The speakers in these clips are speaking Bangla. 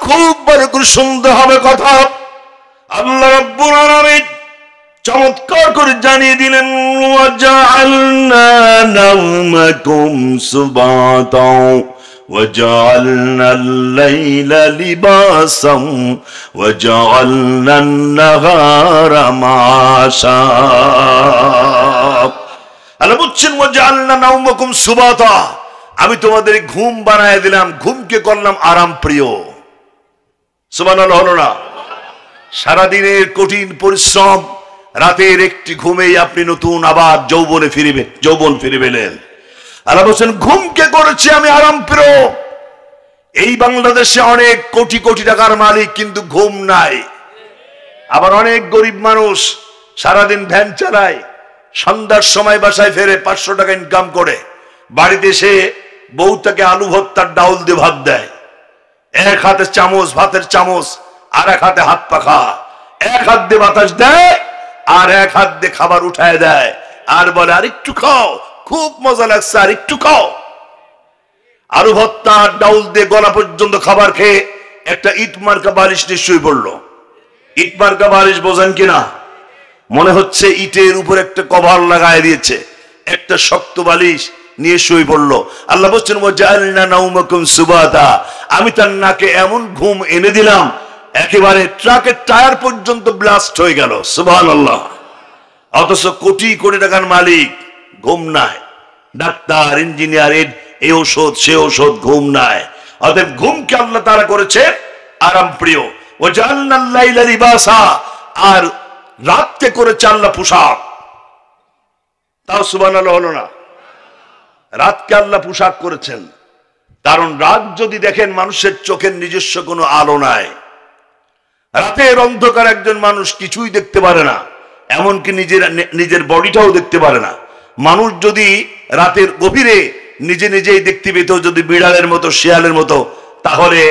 খুব বড় করে শুনতে হবে কথা। আল্লাহ রাব্বুল আলামিন চমৎকার করে জানিয়ে দিলেন, ওয়াজআলনা নাওমাকুম সুবাতা ওয়াজআলনাল লাইলা লিবাসাম ওয়াজআলনান নাহারা মাশা। আল্লাহ বলছেন, ওয়াজআলনা নাওমাকুম সুবাতা, আমি তোমাদের ঘুম বানায় দিলাম, ঘুমকে করলাম আরাম প্রিয়। সুবহানাল্লাহ হলো না? সারাদিনের কঠিন পরিশ্রম, রাতের একটি ঘুমেই আপনি নতুন আবার যৌবন ফিরে পেলেন। আল্লাহ বলছেন, ঘুমকে করেছি আমি আরাম প্রিয়। এই বাংলাদেশে অনেক কোটি কোটি টাকার মালিক, কিন্তু ঘুম নাই। আবার অনেক গরিব মানুষ সারাদিন ভ্যান চালায়, সন্ধ্যার সময় বাসায় ফেরে 500 টাকা ইনকাম করে, বাড়িতে এসে বউ তাকে আলু ভর্তার ডাউল দিয়ে ভাত দেয়। এক হাতে চামচ, ভাতের চামচ, আর এক হাতে হাত পাখা, এক হাত দিয়ে বাতাস দেয় আর এক হাত দিয়ে খাবার উঠায় দেয়, আর বলে আর একটু খাও, খুব মজা লাগছে, আর একটু খাও। আলু ভর্তা ডাউল দিয়ে গলা পর্যন্ত খাবার খেয়ে একটা ইট মার্কা বালিশ নিয়ে শুয়ে পড়লো। ইট মার্কা বালিশ বোঝেন কিনা? মনে হচ্ছে ইটের উপর একটা কভার লাগায় দিয়েছে, একটা শক্ত বালিশ নিয়ে শুয়ে পড়লো। আল্লাহ বলছেন, ওয়াজআলনা নাওমাকুম সুবাতা, আমি তার নাকে এমন ঘুম এনে দিলাম একেবারে ট্রাকের টায়ার পর্যন্ত ব্লাস্ট হয়ে গেল। সুবহানাল্লাহ। অথচ কোটি কোটি টাকার মালিক, ঘুম নাই। ডাক্তার, ইঞ্জিনিয়ার, এই ঔষধ সে ঔষধ, ঘুম নাই। অতএব ঘুমকে আল্লাহ তাআলা করেছে আরাম প্রিয়। ওয়াজআলনাল লাইলা লিবাসা, আর রাতকে করেছে আল্লাহ পোশাক। তাও সুবহানাল্লাহ হলো না? রাতকে আল্লাহ পোশাক করেছেন, কারণ রাত যদি দেখেন মানুষের চোখের নিজস্ব কোনো আলো নাই। রাতের অন্ধকার একজন মানুষ কিছুই দেখতে পারে না, এমনকি নিজের বডিটাও দেখতে পারে না। মানুষ যদি রাতের গভীরে নিজেই দেখতে পেত, যদি বিড়ালের মতো, শিয়ালের মতো, তাহলে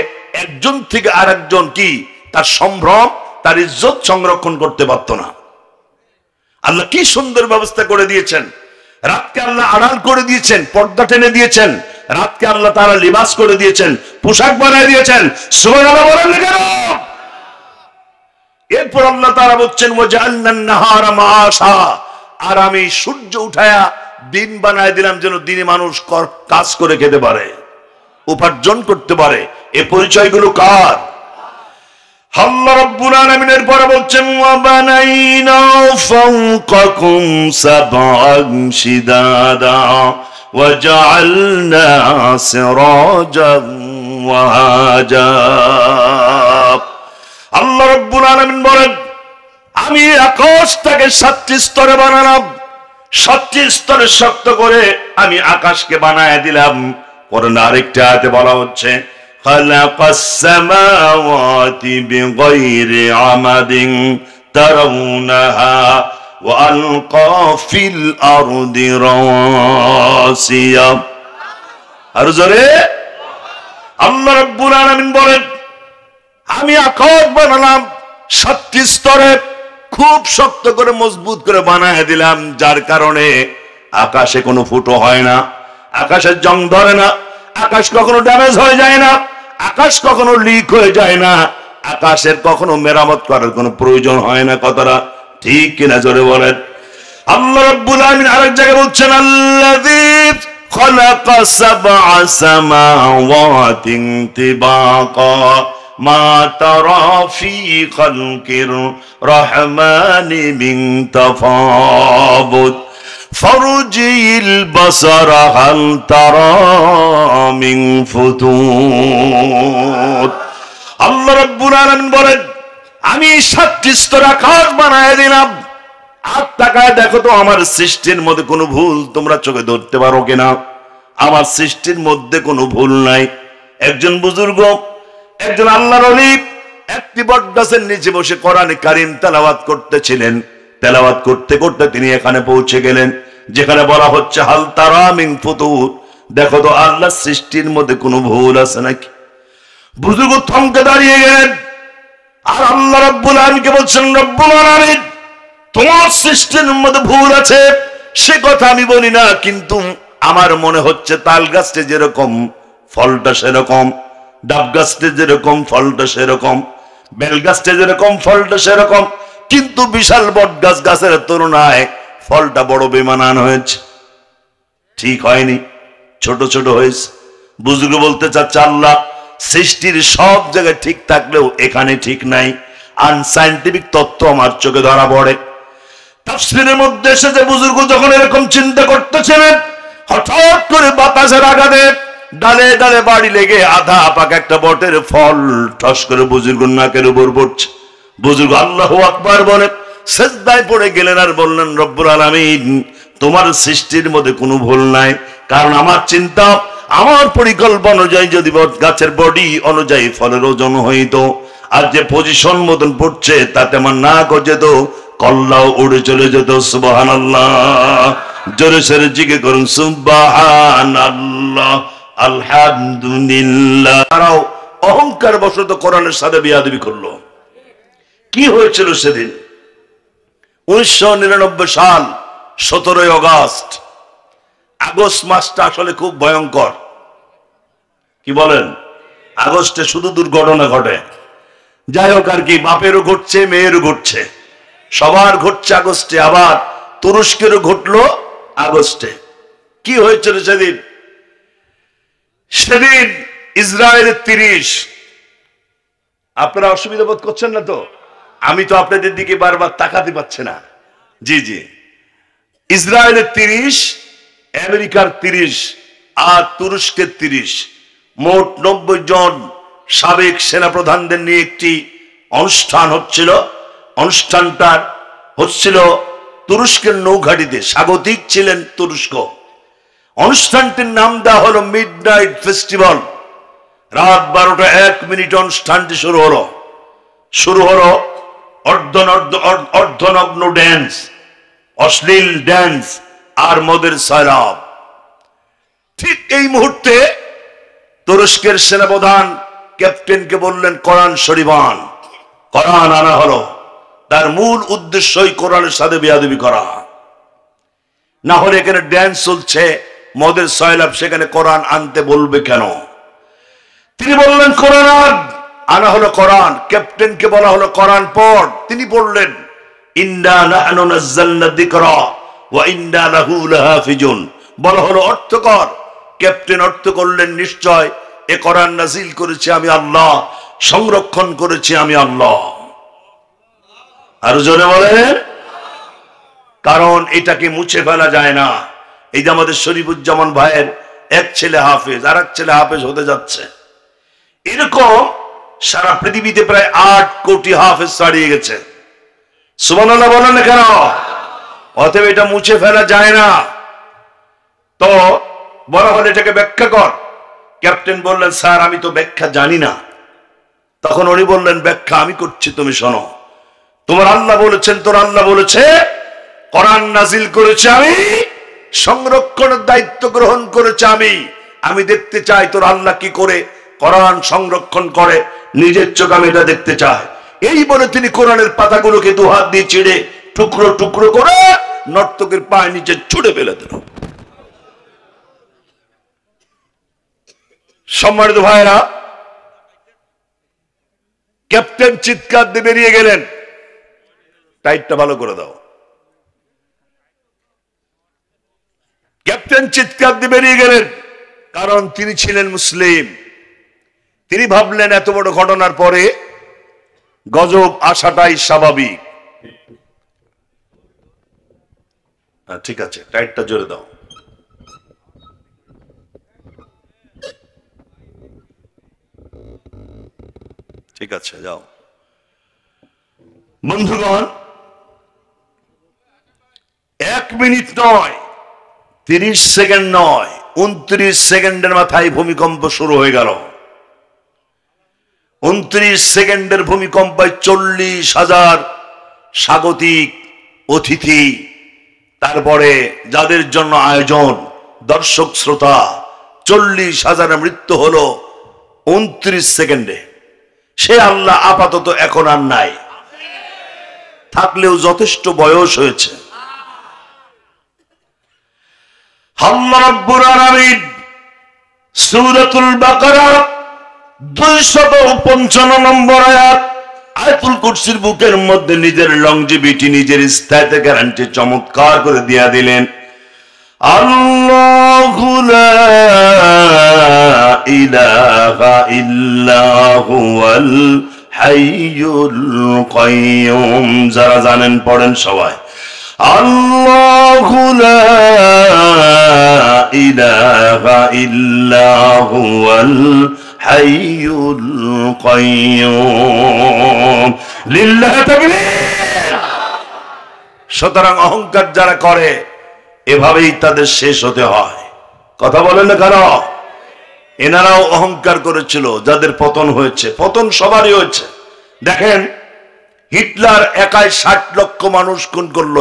একজন থেকে আর একজন কি তার সম্ভ্রম, তার ইজ্জত সংরক্ষণ করতে পারত না। আল্লাহ কি সুন্দর ব্যবস্থা করে দিয়েছেন। রাতকে আল্লাহ আড়াল করে দিয়েছেন, পর্দা টেনে দিয়েছেন। রাতকে আল্লাহ তাআলা লিবাস করে দিয়েছেন, পোশাক বানিয়ে দিয়েছেন। সুবহানাল্লাহ বলেন না কেন? এরপর আল্লাহ তাআলা বলছেন, ওয়াজআলনান নাহারা মাআশা, আর আমি সূর্য উঠায়া দিন বানায় দিলাম, যেন দিনে মানুষ কাজ করে খেতে পারে, উপার্জন করতে পারে। এই পরিচয়গুলো কার? আল্লাহ রাব্বুল আলামিনের পরে বলছেন, ওয়া বানাইনা ফাওকাকুম সাবআন শিদাদা ওয়া জাআলনা সিরাজান ওয়াহাজা। আল্লাহ রাব্বুল আলামিন বলেন, আমি আকাশটাকে 7টি স্তরে বানালাম, 7টি স্তরে শক্ত করে আমি আকাশকে বানায় দিলাম। পরে আরেকটা আয়াতে বলা হচ্ছে, খালাকাস সামাওয়াতি বিগাইরি আমাদিন তারাউনাহা ওয়া আলকা ফিল আরদি রাসিয়া। আর জোরে আল্লাহ রাব্বুল আলামিন বলেন, আমি আকাশ বানালাম 7টি স্তরে, খুব শক্ত করে মজবুত করে বানায় দিলাম, যার কারণে আকাশে কোনো ফুটো হয় না, আকাশের জং ধরে না, আকাশ কখনো ড্যামেজ হয়ে যায় না, আকাশ কখনো লিক হয়ে যায় না, আকাশের কখনো মেরামত করার কোনো প্রয়োজন হয় না। কথাটা ঠিক কিনা জোরে বলেন। আল্লাহ রাব্বুল আলামিন আরেক জায়গায় বলছেন, আল্লাযী খালাকা সাবআ সামাওয়াতিন তিবাকা মা তারা ফি খালকির রহমানি মিন তাফাবুত ফারজিল বাসারা হাল তারা মিন ফুতুর। আল্লাহ রাব্বুল আলামিন বলেন, আমি 7টি স্তর আকাশ বানায় দিলাম, আর তাকায় দেখো তো আমার সৃষ্টির মধ্যে কোনো ভুল তোমরা চোখে ধরতে পারো কিনা। আমার সৃষ্টির মধ্যে কোনো ভুল নাই। একজন বুজুর্গ, একজন আল্লাহর ওলি একটি বটগাছের নিচে বসে কোরআনে কারীম তেলাওয়াত করতেছিলেন। তেলাওয়াত করতে করতে তিনি এখানে পৌঁছে গেলেন যেখানে বলা হচ্ছে, হাল তারা মিন ফুতুর, দেখো তো আল্লাহর সৃষ্টির মধ্যে কোনো ভুল আছে নাকি। বুজুর্গ থমকে দাঁড়িয়ে গেলেন, আর আল্লাহ রাব্বুল আলামিনকে বলছেন, রব্বুল আলামিন, তোমার সৃষ্টির মধ্যে ভুল আছে সে কথা আমি বলি না, কিন্তু আমার মনে হচ্ছে তাল গাছটা যেরকম ফলটা সেরকম, ডাব গাছটা যেরকম ফলটা সেরকম, বেল গাছটা যেরকম ফলটা সেরকম, কিন্তু বিশাল বট গাছ গাছের তুলনায় ফলটা বড় বেমানান হয়েছে, ঠিক হয়নি, ছোট ছোট হয়েছে। বুজুর্গ বলতে চাচ্ছে আল্লাহ সৃষ্টির সব জায়গায় ঠিক থাকলেও এখানে ঠিক নাই, আনসাইন্টিফিক তথ্য আমার চোখে ধরা পড়ে। তাফসীরের মধ্যে এসেছে বুজুর্গ যখন এরকম চিন্তা করতেছিলেন, হঠাৎ করে বাতাসের আঘাতে ডালে ডালে বাড়ি লেগে আধা পাকা একটা বটের ফল ঠস করে বুজুর্গ নাকের উপর পড়ছে। বুজুর্গ আল্লাহু আকবার বলে সিজদায় পড়ে গেলেন আর বললেন, রব্বুল আলামিন, তোমার সৃষ্টির মধ্যে কোনো ভুল নাই, কারণ আমার চিন্তা, আমার পরিকল্পনা অনুযায়ী যদি গাছের বডি অনুযায়ী ফলের ওজন হইতো, আর যে পজিশন মতন পড়ছে তাতে আমার নাক যেত, কল্লাও উড়ে চলে যেত। সুবহানাল্লাহ, জোরে সোরে জিকির করুন সুবহানাল্লাহ, আলহামদুলিল্লাহ। তারাও অহংকার বশত কোরআনের সাথে বেয়াদবি করলো। কি হয়েছিল সেদিন? 1999 সাল 17 আগস্ট। আগস্ট মাসটা আসলে খুব ভয়ঙ্কর। কি বলেন? আগস্টে শুধু দুর্ঘটনা ঘটে। যাই হোক আর কি, বাপেরও ঘটছে, মেয়েরও ঘটছে, সবার ঘটছে আগস্টে। আবার তুরস্কেরও ঘটলো আগস্টে। কি হয়েছিল সেদিন? সেদিন ইসরায়েলের 30, আপনারা অসুবিধা বোধ করছেন না তো? আমি তো আপনাদের দিকে বারবার তাকাতে পারছি না। জি জি, ইসরায়েলের 30, আমেরিকার 30 আর তুরস্কের 30, মোট 90 জন সাবেক সেনাপ্রধানদের নিয়ে একটি অনুষ্ঠান হচ্ছিল। অনুষ্ঠানটা হচ্ছিল তুরস্কের নৌঘাটিতে, স্বাগতিক ছিলেন তুরস্ক। অনুষ্ঠানটির নাম দেওয়া হলো মিডনাইট ফেস্টিভ্যাল। রাত 12টা 1 মিনিট অনুষ্ঠানটি শুরু হলো অর্ধনগ্ন ড্যান্স, অশ্লীল ড্যান্স আর মদের সয়লাব। ঠিক এই মুহূর্তে তুরস্কের সেনাপ্রধান ক্যাপ্টেনকে বললেন, কোরআন শরীফ আন। কোরআন আনা হলো। তার মূল উদ্দেশ্যই কোরআনের সাথে বেয়াদবি করা। না হলে এখানে ড্যান্স চলছে, মদের সয়লাব, সেখানে কোরআন আনতে বলবে কেন? তিনি বললেন কোরআন আনা হলো। কোরআন, ক্যাপ্টেনকে বলা হলো কোরআন পড়। তিনি পড়লেন, ইন্না নাহনু নাযালনা যিকরা ওয়া ইন্না লাহু লাহাফিজুন। বলা হলো অর্থ কর। ক্যাপ্টেন অর্থ করলেন, নিশ্চয় এ কোরআন নাযিল করেছি আমি আল্লাহ, সংরক্ষণ করেছি আমি আল্লাহ। আর জোরে বলেন, কারণ এটাকে মুছে ফেলা যায় না। এই যে আমাদের শরীফুজ্জামান ভাইয়ের এক ছেলে হাফেজ, আর এক ছেলে হাফেজ হতে যাচ্ছে, এরকম সারা পৃথিবীতে প্রায় 8 কোটি হাফেজ ছাড়িয়ে গেছে। সুবহানাল্লাহ বলেন না কেন? অতএব এটা মুছে ফেলা যায় না। তো বলা হলে এটাকে ব্যাখ্যা কর। ক্যাপ্টেন বললেন, স্যার আমি তো ব্যাখ্যা জানি না। তখন উনি বললেন, ব্যাখ্যা আমি করছি, তুমি শোনো। তোমার আল্লাহ বলেছেন, তোর আল্লাহ বলেছে কোরআন নাজিল করেছে আমি, সংরক্ষণের দায়িত্ব গ্রহণ করেছে আমি। আমি দেখতে চাই তোর আল্লাহ কি করে কোরআন সংরক্ষণ করে, নিজের চোখ আমি এটা দেখতে চাই। এই বলে তিনি কোরআনের পাতাগুলোকে 2 হাত দিয়ে ছিঁড়ে টুকরো টুকরো করে নর্তকের পায়ের নিচে ছুঁড়ে ফেলে দিল। সম্মানিত ভাইরা, ক্যাপ্টেন চিৎকার দিয়ে বেরিয়ে গেলেন। টাইটটা ভালো করে দাও। ক্যাপ্টেন চিৎকার দিয়ে বেরিয়ে গেলেন, কারণ তিনি ছিলেন মুসলিম। তিনি ভাবলেন এত বড় ঘটনার পরে গজব আসাটাই স্বাভাবিক। ঠিক আছে, টাইটটা জোরে দাও। ঠিক আছে, যাও। বন্ধুগণ, 1 মিনিট নয়, 30 সেকেন্ড নয়, 29 সেকেন্ডের মাথায় ভূমিকম্প শুরু হয়ে গেল। 29 সেকেন্ডের ভূমিকম্পে 40,000 স্বাগতিক অতিথি, তারপরে যাদের জন্য আয়োজন, দর্শক শ্রোতা, 40,000 মৃত্যু হলো 29 সেকেন্ডে। সে আল্লাহ আপাতত এখন আর নাই, থাকলেও যথেষ্ট বয়স হয়েছে। আল্লাহ রাব্বুল আলামিন সূরাতুল বাকারা 255 নম্বর আয়াত আয়াতুল কুরসির বুকের মধ্যে নিজের লংজিভিটি, নিজের স্থায়িত্ব গ্যারান্টি চমৎকার করে দিয়া দিলেন। আল্লাহু লা ইলাহা ইল্লা হুয়াল হাইয়ুল কাইয়ুম। যারা জানেন পড়েন সবাই, আল্লাহু লা ইলাহা ইল্লা হুয়াল হাইয়ুল কাইয়ুম। লিল্লাহি তাকবীর। সুতরাং অহংকার যারা করে এভাবেই তাদের শেষ হতে হয়। কথা বলেন না কেন? এনারাও অহংকার করেছিল, যাদের পতন হয়েছে। পতন সবারই হয়েছে। দেখেন, হিটলার একাই 60 লক্ষ মানুষ খুন করলো।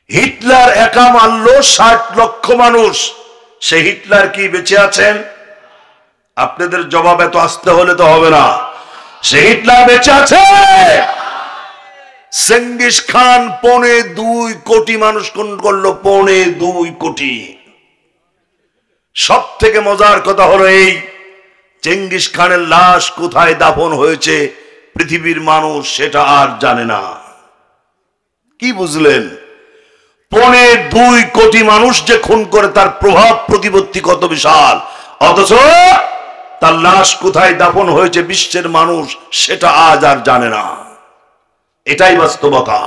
হিটলার একা মারলো 60 লক্ষ মানুষ। সে হিটলার কি বেঁচে আছেন? আপনাদের জবাব এত আসতে হলে তো হবে না। সে হিটলার বেঁচে আছে। চেঙ্গিস খান 2.25 কোটি মানুষ খুন করলো। 2.25 কোটি। সব থেকে মজার কথা হলো এই, চেঙ্গিস খানের লাশ কোথায় দাফন হয়েছে পৃথিবীর মানুষ সেটা আর জানে না। কি বুঝলেন? 2.25 কোটি মানুষ যে খুন করে, তার প্রভাব প্রতিপত্তি কত বিশাল, অথচ তার লাশ কোথায় দাফন হয়েছে বিশ্বের মানুষ সেটা আজ আর জানে না। এটাই বাস্তবতা।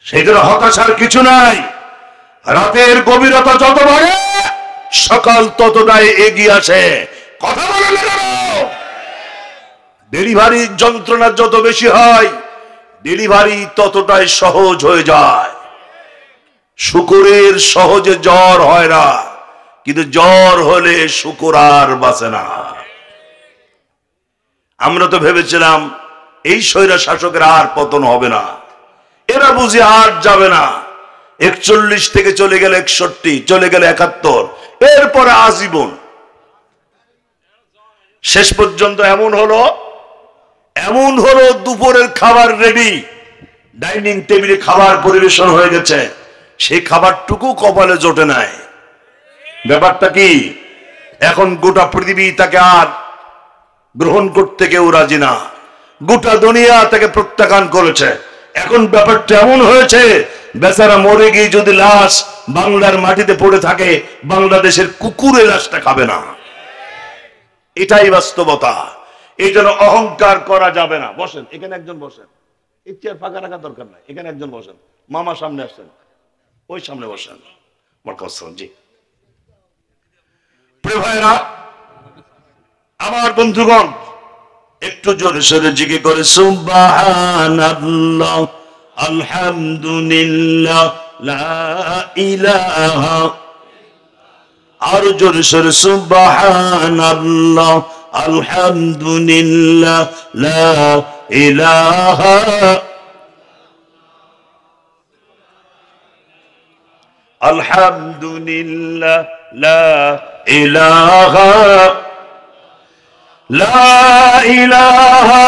সেখানে হতাশার কিছু নাই। রাতের গভীরতা যত বাড়ে, সকাল ততটাই এগিয়ে আসে। কথা বলেন না কেন? ডেলিভারির যন্ত্রণা যত বেশি হয়, ডেলিভারি ততটাই সহজ হয়ে যায়। শুকুরের সহজে জ্বর হয় না, কিন্তু জ্বর হলে শুকুর আর বাঁচে না। আমরা তো ভেবেছিলাম এই স্বৈরা শাসকের আর পতন হবে না, এরা বুঝি আর যাবে না। 41 থেকে চলে গেল 61, চলে গেল 71, এরপরে আজীবন। শেষ পর্যন্ত এমন হলো দুপুরের খাবার রেডি, ডাইনিং টেবিলে খাবার পরিবেশন হয়ে গেছে, সেই খাবারটুকু কপালে জোটে নাই। ব্যাপারটা কি? এখন গোটা পৃথিবী তাকে আর গ্রহণ করতে কেউ রাজি না। গোটা দুনিয়া তাকে প্রত্যাখ্যান করেছে। এখন ব্যাপারটা এমন হয়েছে, বেচারা মরে গিয়ে যদি লাশ বাংলার মাটিতে পড়ে থাকে, বাংলাদেশের কুকুরের লাশটা খাবে না। এটাই বাস্তবতা। এই জন্য অহংকার করা যাবে না। বসেন, এখানে একজন বসেন। এই চেয়ার ফাঁকা রাখা দরকার নাই, এখানে একজন বসেন। মামা সামনে আসছেন, ওই সামনে বসেন। জি প্রিয় ভাইরা, আমার বন্ধুগণ, একটু জোরে সোরে জিকির করে সুবহানাল্লাহ, আলহামদুলিল্লাহ, লা ইলাহা। আর জোরে সোরে সুবহানাল্লাহ, আলহামদুলিল্লাহ, লা ইলাহা। আলহামদুলিল্লাহ, লা ইলাহা, লা ইলাহা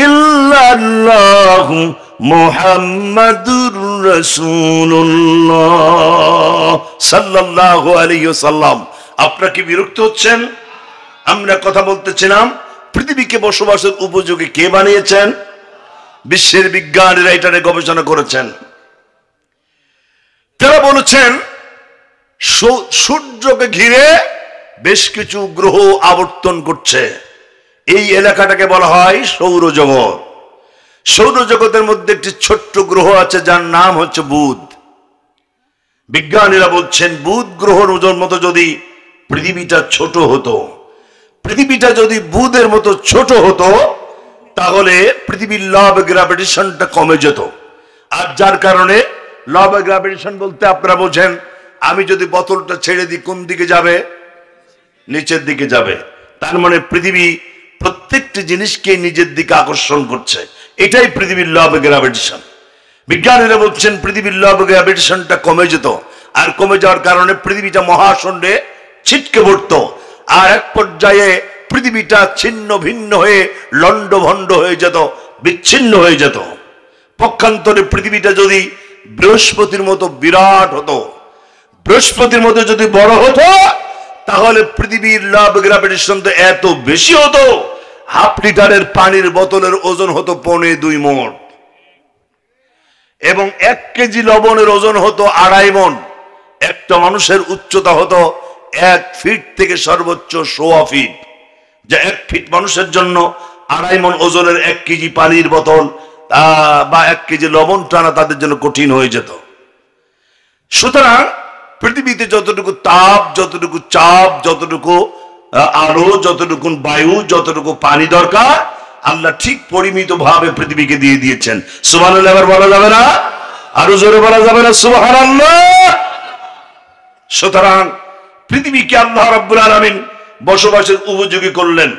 ইল্লাল্লাহু মুহাম্মাদুর রাসূলুল্লাহ সাল্লাল্লাহু আলাইহি ওয়াসাল্লাম। আপনারা কি বিরক্ত হচ্ছেন? আমরা কথা বলতেছিলাম, পৃথিবীকে বসবাসের উপযোগী কে বানিয়েছেন? বিশ্বের বিজ্ঞানীরা এটা নিয়ে গবেষণা করেছেন। তারা বলেছেন সূর্যকে ঘিরে বেশ কিছু গ্রহ আবর্তন করছে। এই এলাকাটাকে বলা হয় সৌরজগৎ। সৌরজগতের মধ্যে একটি ছোট্ট গ্রহ আছে যার নাম হচ্ছে বুধ। বিজ্ঞানীরা বলছেন বুধ গ্রহর ওজন মতো যদি পৃথিবীটা ছোট হতো, পৃথিবীটা যদি বুধের মতো ছোট হতো, তাহলে পৃথিবীর ল অফ গ্র্যাভিটেশনটা কমে যেত। আর যার কারণে ল অফ গ্র্যাভিটেশন বলতে আপনারা বোঝেন, আমি যদি বোতলটা ছেড়ে দিই কোন দিকে যাবে? নিচের দিকে যাবে। তার মানে পৃথিবী প্রত্যেকটি জিনিসকে নিজের দিকে আকর্ষণ করছে। এটাই পৃথিবীর ল অফ গ্র্যাভিটেশন। বিজ্ঞানীরা বলছেন পৃথিবীর ল অফ গ্র্যাভিটেশনটা কমে যেত, আর কমে যাওয়ার কারণে পৃথিবীটা মহাশূন্যে ছিটকে পড়তো। আর এক পর্যায়ে পৃথিবীটা ছিন্ন ভিন্ন হয়ে লন্ডভন্ড হয়ে যেত, বিচ্ছিন্ন হয়ে যেত। পক্ষান্তরে পৃথিবীটা যদি বৃহস্পতির মতো বিরাট হতো, বৃহস্পতির মতো যদি বড় হতো, তাহলে পৃথিবীর লাভ গ্রাভিটেশন তো এত বেশি হতো, হাফ লিটারের পানির বোতলের ওজন হতো 1.25 মণ, এবং 1 কেজি লবণের ওজন হতো 2.5 মণ। একটা মানুষের উচ্চতা হতো 1 ফিট থেকে সর্বোচ্চ 1.25 ফিট, যা 1 ফিট মানুষের জন্য 2.5 মণ ওজনের 1 কেজি পানির বোতল বা 1 কেজি লবণ টানা তাদের জন্য কঠিন হয়ে যেত। সুতরাং পৃথিবীতে যতটুকু তাপ, যতটুকু চাপ, যতটুকু আলো, যতটুকু বায়ু, যতটুকু পানি দরকার, আল্লাহ ঠিক পরিমিত ভাবে পৃথিবীকে দিয়ে দিয়েছেন। সুবহানাল্লাহ বলা যাবে না? আরো জোরে বলা যাবে না সুবহানাল্লাহ? সুতরাং পৃথিবীকে আল্লাহ রাব্বুল আলামিন বসবাসের উপযোগী করলেন।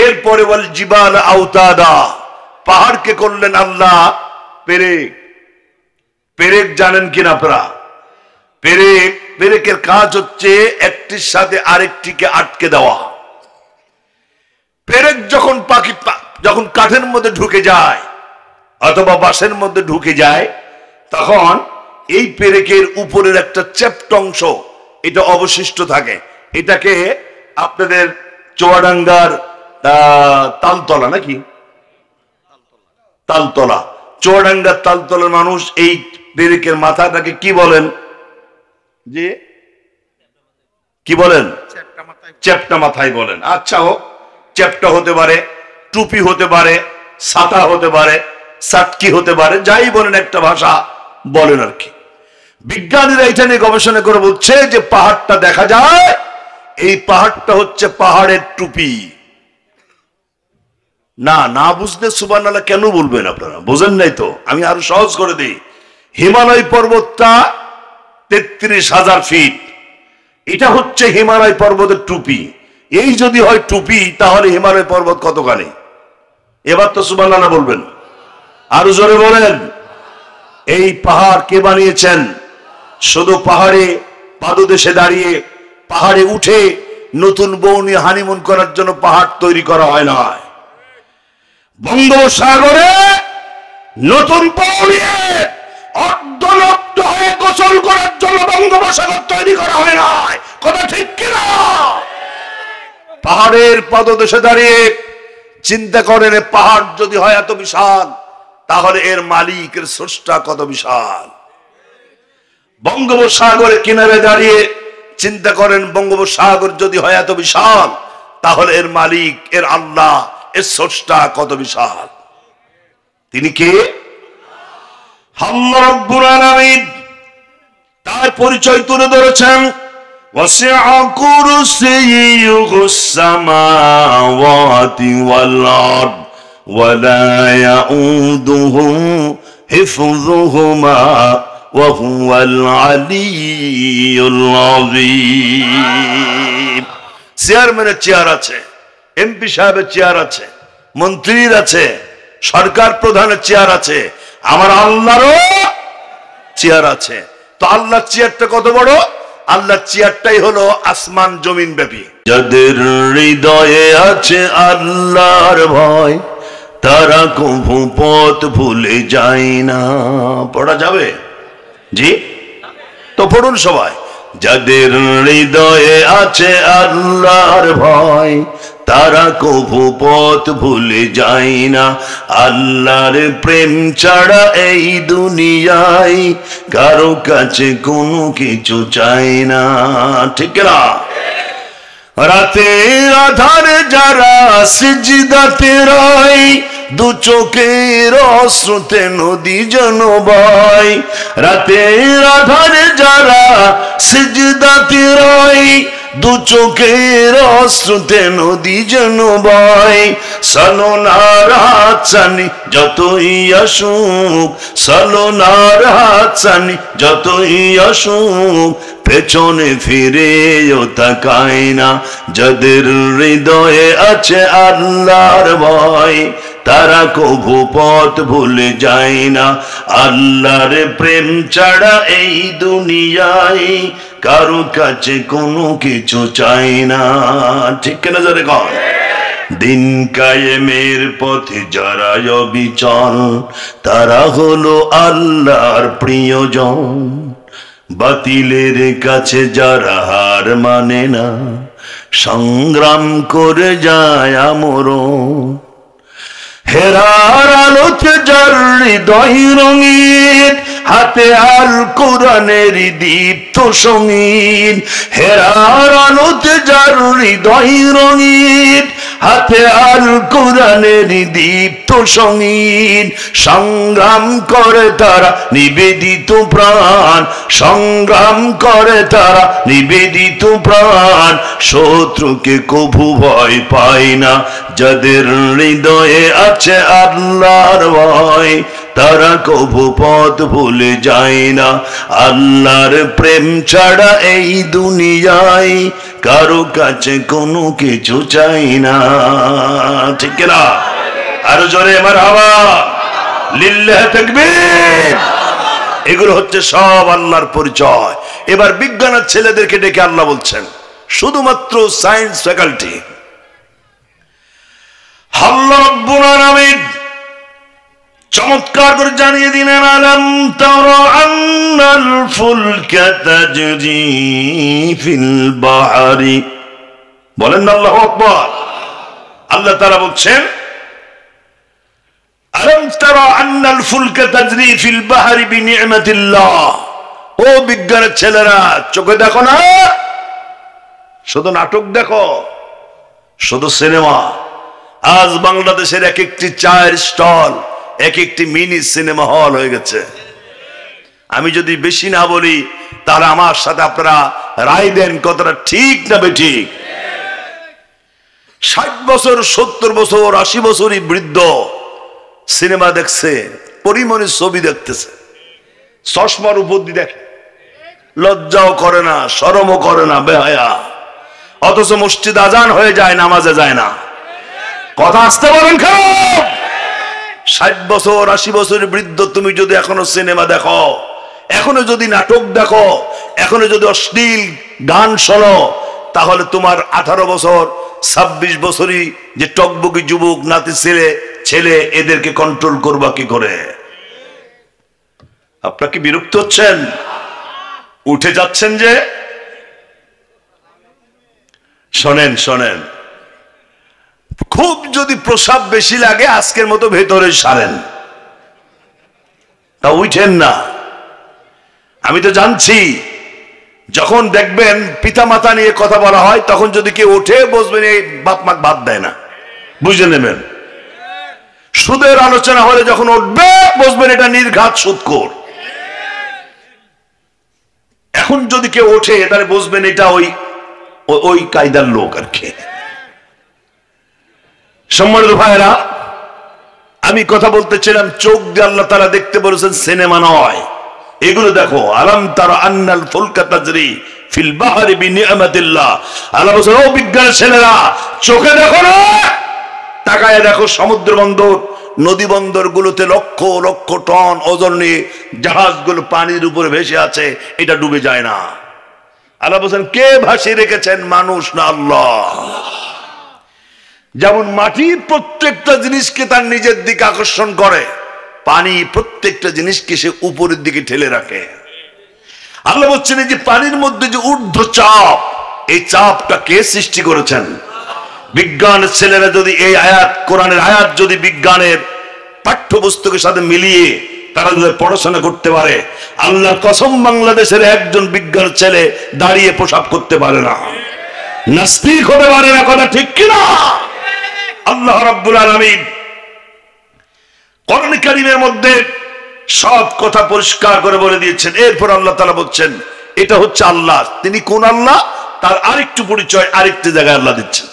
এরপরে ওয়াল জিবাল আওতাদা, পাহাড়কে করলেন আল্লাহ পেরেক। পেরেক জানেন কিনা আপনারা? পেরেকের কাজ হচ্ছে একটির সাথে আরেকটিকে আটকে দেওয়া। পেরেক যখন কাঠের মধ্যে ঢুকে যায় অথবা বাঁশের মধ্যে ঢুকে যায়, তখন এই পেরেকের উপরের একটা চ্যাপ্টা অংশ এটা অবশিষ্ট থাকে। এটাকে আপনাদের চুয়াডাঙ্গার তালতলা, নাকি তালতলা, চুয়াডাঙ্গার তালতলার মানুষ এই পেরেকের মাথাটাকে কি বলেন? যে কি বলেন? চ্যাপ্টা মাথায় বলেন। আচ্ছা হোক, চ্যাপ্টা হতে পারে, টুপি হতে পারে, ছাতা হতে পারে, সাটকি হতে পারে, যাই বলেন একটা ভাষা বলেন আর কি। বিজ্ঞানীরা এটা নিয়ে গবেষণা করে বলছে যে পাহাড়টা দেখা যায়, এই পাহাড়টা হচ্ছে পাহাড়ের টুপি। না বুঝলে সুবহানাল্লাহ কেন বলবেন আপনারা? বোঝেন নাই তো? আমি আরো সহজ করে দিই। হিমালয় পর্বতটা 33,000 ফিট, এটা হচ্ছে হিমালয় পর্বতের টুপি। এই যদি হয় টুপি, তাহলে হিমালয় পর্বত কতখানি? এবার তো সুবহানাল্লাহ বলবেন, আরো জোরে বলেন। এই পাহাড় কে বানিয়েছেন? শুধু পাহাড়ে পাদদেশে দাঁড়িয়ে, পাহাড়ে উঠে নতুন বউ নিয়ে হানিমুন করার জন্য পাহাড় তৈরি করা হয় না। বঙ্গোপসাগরে নতুন বউ নিয়ে অর্ধনগ্ন হয়ে গোসল করার জন্য বঙ্গোপসাগর তৈরি করা হয় না। কথা ঠিক কিনা? পাহাড়ের পাদদেশে দাঁড়িয়ে চিন্তা করেন, পাহাড় যদি হয় এত বিশাল, তাহলে এর মালিকের স্রষ্টা কত বিশাল। বঙ্গোপসাগরের কিনারে দাঁড়িয়ে চিন্তা করেন, বঙ্গোপসাগর যদি হয় এত বিশাল, তাহলে এর মালিক, এর আল্লাহ, এর স্রষ্টা কত বিশাল। তিনি কে? আল্লাহ রাব্বুল আলামিন তার পরিচয় তুলে ধরেছেন। ওয়াসিআ কুরসিয়্যুহুস সামাওয়াতি ওয়াল আরদ ওয়া লা ইয়াউদুহু হিফযুহুমা ওয়া হুয়াল আলিয়্যুল আযীম। চেয়ারম্যানের চেয়ার আছে, এমপি সাহেবের চেয়ার আছে, মন্ত্রীর আছে, সরকার প্রধানের চেয়ার আছে, আমার আল্লাহরও চেয়ার আছে। তো আল্লাহর চেয়ারটা কত বড়? আল্লাহর চেয়ারটাই হলো আসমান জমিন ব্যাপী। যাদের হৃদয়ে আছে আল্লাহর ভয়, তারা কভু পথ ভুলে যায় না। পড়া যাবে? জি, তো পড়ুন সবাই। যাদের হৃদয়ে আছে আল্লাহর ভয়, তারা কভু পথ ভুলে যায় না। আল্লাহর প্রেম ছাড়া এই দুনিয়ায় কারো কাছে কোনো কিছু চায় না। ঠিক না? রাতের আধারে যারা সিজদাতে রয়, দু চোখের অশ্রুতে নদী যেন বয়। রাতের আধারে যারা সিজদাতে রয়, দু চোখের অশ্রুতে নদী যেন বয়। সালোনার হাত ছানি যতই আসুক, সালোনার হাত ছানি যতই আসুক, পেছনে ফিরেও তাকায় না। যাদের হৃদয়ে আছে আল্লাহর ভয়, তারা কভু পথ ভুলে যায় না। আল্লাহর প্রেম ছাড়া এই দুনিয়ায় কারো কাছে কোনো কিছু চাই না। ঠিক না যারা কন? দিন কায়েমের পথে যারা অবিচল, তারা হলো আল্লাহর প্রিয়জন। বাতিলের কাছে যারা হার মানে না, সংগ্রাম করে যায় আমরণ। হেরার আলোতে যার হৃদয় রঙিন, হাতে আল কোরআনের দীপ্ত সঙ্গীন। হেরার আলোতে যার হৃদয় রঙিন, হাতে আল কোরআনের দীপ্ত সঙ্গীন। সংগ্রাম করে তারা নিবেদিত প্রাণ, সংগ্রাম করে তারা নিবেদিত প্রাণ। শত্রুকে কভু ভয় পায় না, যাদের হৃদয়ে আছে আল্লাহর ভয়, তারা কভু পথ ভুলে যায় না। আল্লাহর প্রেম ছাড়া এই দুনিয়ায় কারো কাছে কোনো কিছু চাই না। ঠিক না? আরো জোরে মারহাবা, লিল্লাহ তাকবীর। এগুলো হচ্ছে সব আল্লাহর পরিচয়। এবার বিজ্ঞানের ছেলেদেরকে ডেকে আল্লাহ বলছেন, শুধুমাত্র সায়েন্স ফ্যাকাল্টি। আল্লাহ রাব্বুল আলামিন চমৎকার করে জানিয়ে দিলেন, আলাম তারা আন্নাল ফুলকা তাজরি ফিল বাহরি। বলেন আল্লাহু আকবার। আল্লাহ তাআলা বলছেন, আলাম তারা আন্নাল ফুলকা তাজরি ফিল বাহরি বিনি'মাতিল্লাহ। ও বিজ্ঞানের ছেলেরা, চোখে দেখো না, শুধু নাটক দেখো, শুধু সিনেমা। আজ বাংলাদেশের এক একটি চায়ের স্টল এক একটি মিনি সিনেমা হল হয়ে গেছে। আমি যদি বেশি না বলি তাহলে আমার সাথে আপনারা রায় দেন কতটা ঠিক না বেঠিক। 60 বছর 70 বছর 80 বছরই বৃদ্ধ সিনেমা দেখছে, পরিমণি ছবি দেখতেছে, চশমার উপর দিয়ে দেখে, লজ্জাও করে না, শরমও করে না, বেহায়া। অথচ মসজিদ আজান হয়ে যায়, নামাজে যায় না। কথা আসতে বলেন কেন? 60 বছর 80 বছরের বৃদ্ধ তুমি যদি এখনো সিনেমা দেখো, এখনো যদি নাটক দেখো, এখনো যদি অশ্লীল গান শোনো, তাহলে তোমার 18 বছর 26 বছরই যে টকবকি যুবক নাতি ছেলে এদেরকে কন্ট্রোল করবা কি করে? আপনারা কি বিরক্ত হচ্ছেন? উঠে যাচ্ছেন যে? শোনেন শোনেন, খুব যদি প্রসাব বেশি লাগে আজকের মতো ভেতরে সারেন, তা উঠেন না। আমি তো জানছি যখন দেখবেন পিতা মাতা নিয়ে কথা বলা হয়, তখন যদি কেউ ওঠে বসবেন, এই বাপ মা বাদ দেয় না, বুঝে নেবেন। সুদের আলোচনা হলে যখন উঠবে বসবেন, এটা নির্ঘাত সুদখোর। এখন যদি কেউ ওঠে তাহলে বসবেন এটা ওই কায়দার লোক আর কি। সম্মানিত ভাইরা, আমি কথা বলতেছিলাম চোখ দিয়ে আল্লাহ তাআলা দেখতে বলেছেন, সিনেমা নয়। এগুলো দেখো, আলাম তারা আন্নাল ফুলকা তাজরি ফিল বাহরি বিনি'মাতিল্লাহ। আল্লাহ বলেন, ও বিজ্ঞানের ছেলেরা, চোখে দেখো না, তাকায় দেখো সমুদ্র বন্দর নদী বন্দর গুলোতে লক্ষ লক্ষ টন ওজন নিয়ে জাহাজগুলো পানির উপরে ভেসে আছে, এটা ডুবে যায় না। আল্লাহ বলেন, কে ভাসিয়ে রেখেছেন? মানুষ না আল্লাহ। যেমন মাটি প্রত্যেকটা জিনিসকে তার নিজের দিকে আকর্ষণ করে, পানি প্রত্যেকটা জিনিসকে সে উপরের দিকে ঠেলে রাখে। আল্লাহ বলছেন, এই যে পানির মধ্যে যে ঊর্ধ্ব চাপ, এই চাপটা কে সৃষ্টি করেছেন? বিজ্ঞানের ছেলেরা যদি এই আয়াত, কোরআনের আয়াত যদি বিজ্ঞানের পাঠ্যপুস্তকের সাথে মিলিয়ে তারা যদি পড়াশোনা করতে পারে, আল্লাহর কসম বাংলাদেশের একজন বিজ্ঞানের ছেলে দাঁড়িয়ে প্রসাব করতে পারে না, নাস্তিক হতে পারে না। কথা ঠিক কিনা? আল্লাহ রাব্বুল আলামিন কোরআন কারীমের মধ্যে সব কথা পরিষ্কার করে বলে দিয়েছেন। এরপর আল্লাহ তাআলা বলছেন, এটা হচ্ছে আল্লাহ। তিনি কোন আল্লাহ, তার আরেকটু পরিচয় আরেকটি জায়গায় আল্লাহ দিচ্ছেন।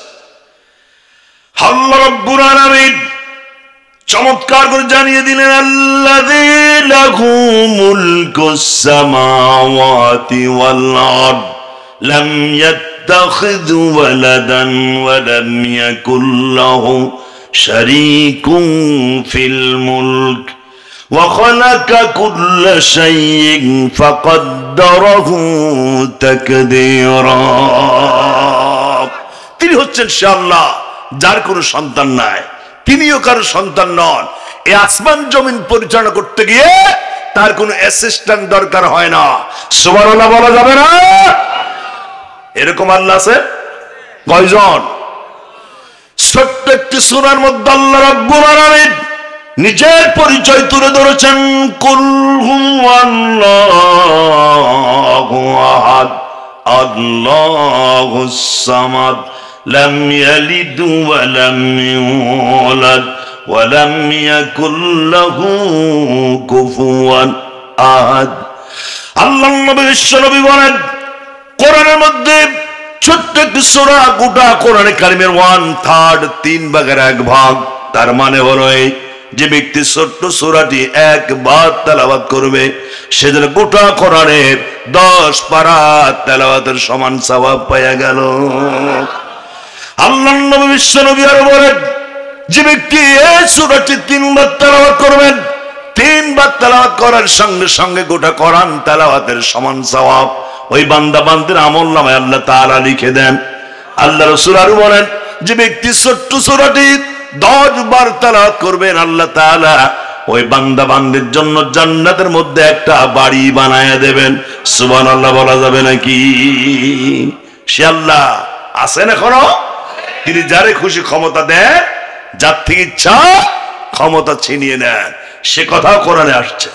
আল্লাহ রাব্বুল আলামিন চমৎকার করে জানিয়ে দিলেন, আল্লাযী লাহু মুলকুস সামাওয়াতি ওয়াল আরদ লাম يتخذ ولدا ولم يكن له شريك في الملك وخلق كل شيء فقدره تقديرا। তিনি হচ্ছেন সে আল্লাহ যার কোনো সন্তান নাই, তিনিও কারো সন্তান নন। এই আসমান জমিন পরিচালনা করতে গিয়ে তার কোনো অ্যাসিস্ট্যান্ট দরকার হয় না। সুবহানাল্লাহ বলা যাবে না? এরকম আল্লাহ আছে? কয়জন? ছোট্ট একটি সূরার মধ্যে আল্লাহ রাব্বুল আলামিন নিজের পরিচয় তুলে ধরেছেন। কুল হুয়াল্লাহু আহাদ আল্লাহুস সামাদ লাম ইয়ালিদ ওয়া লাম ইউলাদ ওয়া লাম ইয়াকুল লাহু কুফুয়ান আহাদ। আল্লাহর নবী বিশ্বনবী বলেন, কোরআনের মধ্যে ছোট্ট একটি সূরা, গোটা কোরআনে কারিমের 1/3, 3 ভাগের 1 ভাগ। তার মানে হলো এই, যে ব্যক্তি ছোট্ট সূরাটি একবার তেলাওয়াত করবে সে যেন গোটা কোরআনের 10 পারা তেলাওয়াতের সমান সওয়াব পাওয়া গেল। আল্লাহর নবী বিশ্বনবী আরো বলেন, যে ব্যক্তি এই সূরাটি 3 বার তেলাওয়াত করবেন, 3 বার তেলাওয়াত করার সঙ্গে সঙ্গে গোটা কোরআন তেলাওয়াতের সমান সওয়াব ওই বান্দা বান্দির আমলনামায় আল্লাহ তাআলা লিখে দেন। আল্লাহ রাসূল আরো বলেন, যে ব্যক্তি ছোট্ট সূরাটি 10 বার তেলাওয়াত করবেন, আল্লাহ তাআলা ওই বান্দা বান্দির জন্য জান্নাতের মধ্যে একটা বাড়ি বানায়া দেবেন। সুবহানাল্লাহ বলা যাবে নাকি? সে আল্লাহ আছেন এখনো, তিনি যারে খুশি ক্ষমতা দেন, যার থেকে ইচ্ছা ক্ষমতা ছিনিয়ে নেন, সে কথাও কোরআনে আসছে।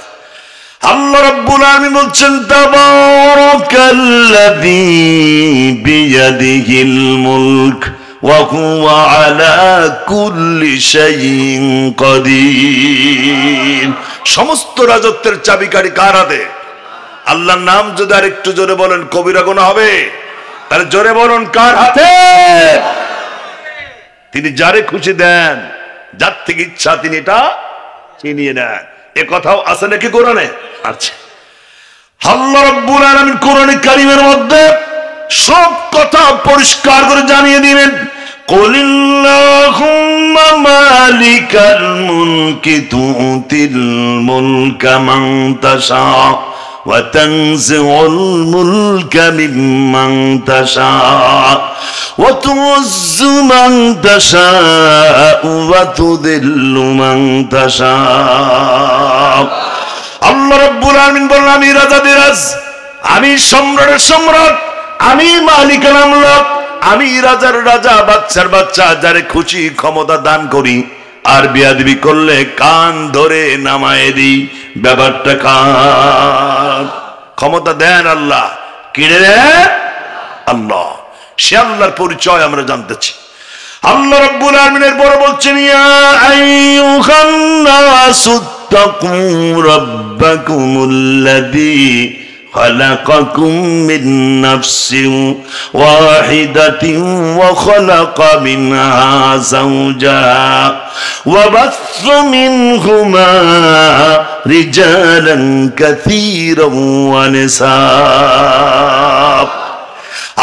আল্লাহ রাব্বুল আলামিন বলছেন, তাবারাকাল্লাযী বিয়াদিহিল মুলক ওয়া হুয়া আলা কুল্লি শাইইন কাদির। সমস্ত রাজত্বের চাবিকাঠি কার হাতে? আল্লাহর নাম যদি আর একটু জোরে বলেন কবিরা গুনাহ হবে। তাহলে জোরে বলুন, কার হাতে? তিনি যারে খুশি দেন, যার থেকে ইচ্ছা তিনি এটা ছিনিয়ে নেন। এ কথাও আছে নাকি কোরআনে? আছে। আল্লাহ রাব্বুল আলামিন কোরআনে কারীমের মধ্যে সব কথা পরিষ্কার করে জানিয়ে দিবেন। কুলিল্লাহুম্মা মালিকাল মুলকি তুতিল মুলকা মান তাশা ওয়া তানজিউল মুলকা মিম্মান তাশা ওয়া তু'ইজ্জু মান তাশা ওয়া তুযিল্লু মান তাশা। আল্লাহ রাব্বুল আলামিন বলেন, আমি রাজাদিরাজ, আমি সম্রাটের সম্রাট, আমি মালিকাল আমলাক, আমি রাজার রাজা, বাচ্চার বাচ্চা, যারে খুশি ক্ষমতা দান করি, আর বেয়াদবি করলে কান ধরে নামায়ে দিই। ব্যাপারটা কার? ক্ষমতা দেন আল্লাহ, কিনে দেন আল্লাহ। সে আল্লাহর পরিচয় আমরা জানতেছি। আল্লাহ রাব্বুল আলামিনের বড় বলছেন, ইয়া আইয়ুহান নাসু তাকু রাব্বাকুমুল্লাযী خلقكم من نفس واحدة وخلق منها زوجها وبث منهما رجالا كثيرا ونساء।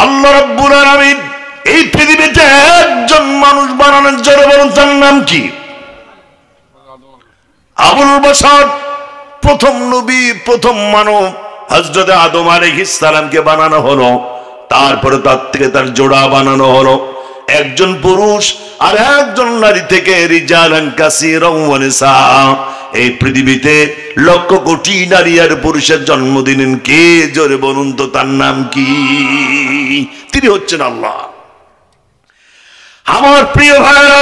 আল্লাহ রাব্বুল আলামিন এই পৃথিবীতে একজন মানুষ বানানোর জন্য বলেন, তার নাম কি? আবুল বাশার, প্রথম নবী, প্রথম মানব হযরত আদম আলাইহিস সালামকে বানানো হলো। তারপরে তার থেকে তার জোড়া বানানো হলো, একজন পুরুষ আর একজন নারী থেকে। রিজালান কাসীরা ওয়া নিসা। এই পৃথিবীতে লক্ষ কোটি নারী আর পুরুষের জন্ম দিলেন কে? জোরে বলুন তো, তার নাম কি? তিনি হচ্ছেন আল্লাহ। আমার প্রিয় ভাইরা,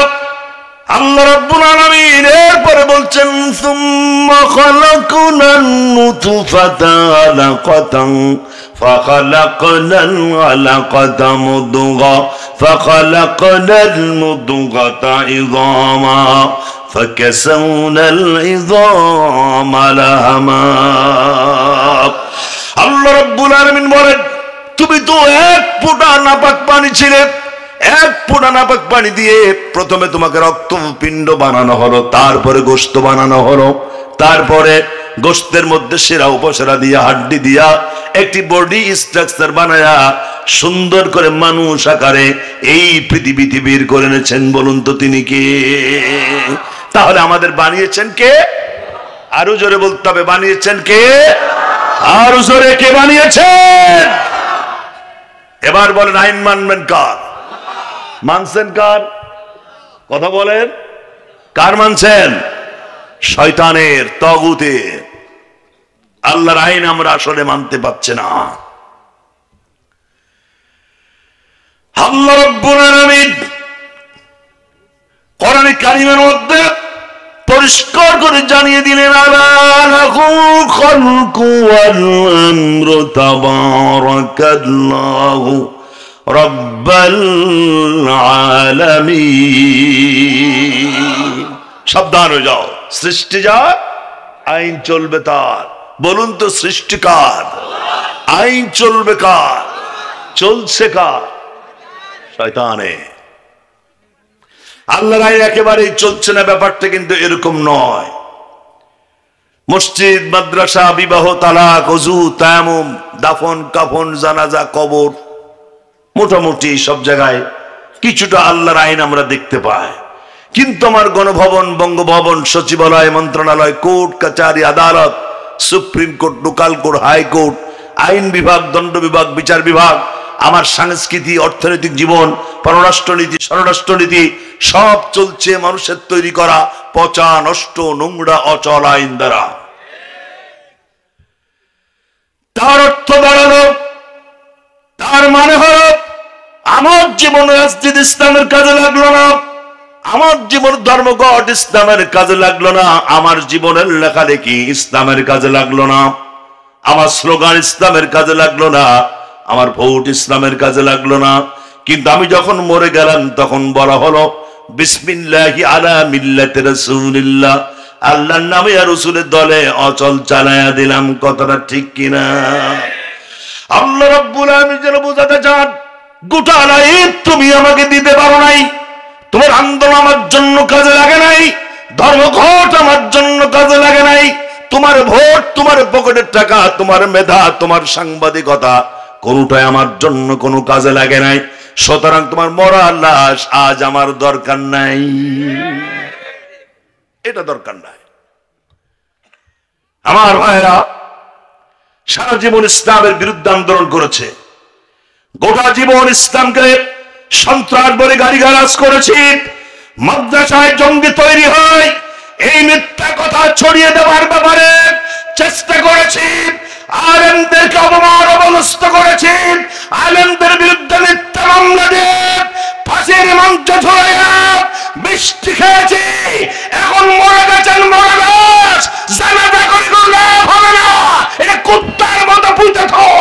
আল্লাহ রাব্বুল আলামিন এরপরে বলছেন, সুম্মা খালাকনান নুতফাতা আলাকাতান ফাখালাকনাল আলাকাতা মুদগা ফাখালাকনাল মুদগাতা ইযামা ফাকাসাউনাল ইযামা লাহামা। আল্লাহ রাব্বুল আলামিন বলেন, তুমি তো এক ফোঁটা নাপাক পানি ছিলে, এক ফোঁটা নাপাক পানি দিয়ে প্রথমে তোমাকে রক্তপিণ্ড বানানো হলো, তারপরে গোশত বানানো হলো, তারপরে গোশতের মধ্যে সেরা উপসেরা দিয়া, হাড্ডি দিয়া একটি বডি স্ট্রাকচার বানায়া সুন্দর করে মানুষ আকারে এই পৃথিবীতে বের করে এনেছেন। বলুন তো তিনি কে? তাহলে আমাদের বানিয়েছেন কে? আরো জোরে বলতে হবে, বানিয়েছেন কে? আরো জোরে, কে বানিয়েছেন? এবার বলেন, আইন মানবেন কার? মানছেন কার? কথা বলেন, কার মানছেন? শয়তানের, তাগুতের। আল্লাহর আইন আমরা আসলে মানতে পারছি না। আল্লাহ রাব্বুল আলামিন কোরআনে কারিমের মধ্যে পরিষ্কার করে জানিয়ে দিলেন, আলা লাহুল খালকু ওয়াল আমরু তাবারাকাল্লাহু রাব্বুল আলামিন। সাবধান হয়ে যাও, সৃষ্টি যার, আইন চলবে তার। বলুন তো সৃষ্টিকার, আইন চলবে কার? চলছে কার? শয়তানে। আল্লাহর আইন একেবারেই চলছে না, ব্যাপারটা কিন্তু এরকম নয়। মসজিদ, মাদ্রাসা, বিবাহ, তালাক, ওযু, তায়াম্মুম, দাফন কাফন, জানাজা, কবর, মোটামুটি সব জায়গায় কিছুটা আল্লাহর আইন আমরা দেখতে পাই। কিন্তু আমার গণভবন, বঙ্গভবন, সচিবালয়, মন্ত্রণালয়, কোর্ট কাচারি, আদালত, supreme court, local court, high court, আইন বিভাগ, দণ্ড বিভাগ, বিচার বিভাগ, আমার সংস্কৃতি, অর্থনৈতিক জীবন, পররাষ্ট্রনীতি, স্বরাষ্ট্রনীতি সব চলছে মানুষের তৈরি করা পচা, নষ্ট, নোংরা, অচল আইন দ্বারা। তার অর্থ দাঁড়ালো, তার মানে হলো আমার জীবন রাজনীতি ইসলামের কাজে লাগলো না, আমার জীবন ধর্মঘট ইসলামের কাজে লাগলো না, আমার জীবনের লেখালেখি ইসলামের কাজে লাগলো না, আমার স্লোগান ইসলামের কাজে লাগলো না, আমার ভোট ইসলামের কাজে লাগলো না। কিন্তু আমি যখন মরে গেলাম তখন বলা হলো বিসমিল্লাহি আলা মিল্লাতি রাসূলিল্লাহ, আল্লাহর নামে আর রাসূলের দলে অচল চালায়া দিলাম। কথাটা ঠিক কিনা? আল্লাহ রাব্বুল আলামিন যেন বোঝাতে চান, গোটা লাইফ তুমি আমাকে দিতে পারো নাই, তোমার আন্দোলন আমার জন্য কাজে লাগে নাই, ধর্মঘট আমার জন্য কাজে লাগে নাই, তোমার ভোট, তোমার পকেটের টাকা, তোমার মেধা, তোমার সাংবাদিকতা কোনটাই আমার জন্য কোনো কাজে লাগে নাই। সুতরাং তোমার মরা লাশ আজ আমার দরকার নাই, এটা দরকার নাই। আমার ভাইরা সারা জীবন ইসলামের বিরুদ্ধে আন্দোলন করেছে, গোটা জীবন ইসলামকে সন্ত্রাস বলে গালিগালাজ করেছি, মাদ্রাসায় জঙ্গি তৈরি হয় এই মিথ্যা কথা ছড়িয়ে দেওয়ার ব্যাপারে চেষ্টা করেছি, আলেমদেরকে অপমান করেছি, আলেমদের বিরুদ্ধে মিথ্যা মামলা দিয়ে ফাঁসির মঞ্চ ঝুলাইয়া বৃষ্টি খেয়েছি। এখন মরে গেছেন, মরে গাছ জানাজা করে লাভ হবে না, এটা কুত্তার মতো পুঁতে থাকো,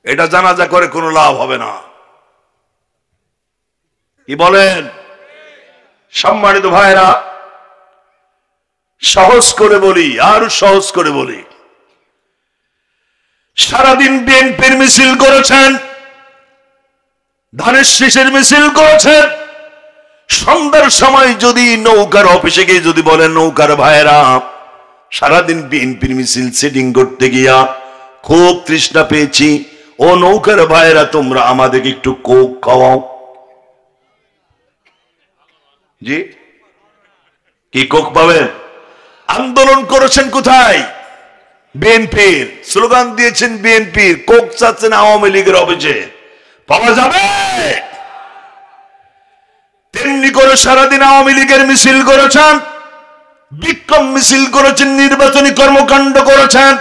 এটা জানাজা করে কোনো লাভ হবে না। কি বলেন? সম্মানিত ভাইরা, সহজ করে বলি, আর সহজ করে বলি, সারাদিন বিএনপির মিছিল করেছেন, ধানের শীষের মিছিল করেছেন, সন্ধ্যার সময় যদি নৌকার অফিসে গিয়ে যদি বলেন নৌকার ভাইরা সারাদিন বিএনপির মিছিল সেটিং করতে গিয়া খুব তৃষ্ণা পেয়েছি, ও নৌকার ভাইরা তোমরা আমাদেরকে একটু কোক খাওয়াও। জি, কি কোক পাবেন? আন্দোলন করেছেন কোথায়? বিএনপির, স্লোগান দিয়েছেন বিএনপির, কোক চাচ্ছেন আওয়ামী লীগের অফিসে, পাওয়া যাবে? তেমনি করে সারাদিন আওয়ামী লীগের মিছিল করেছেন, বিক্ষোভ মিছিল করেছেন, নির্বাচনী কর্মকাণ্ড করেছেন,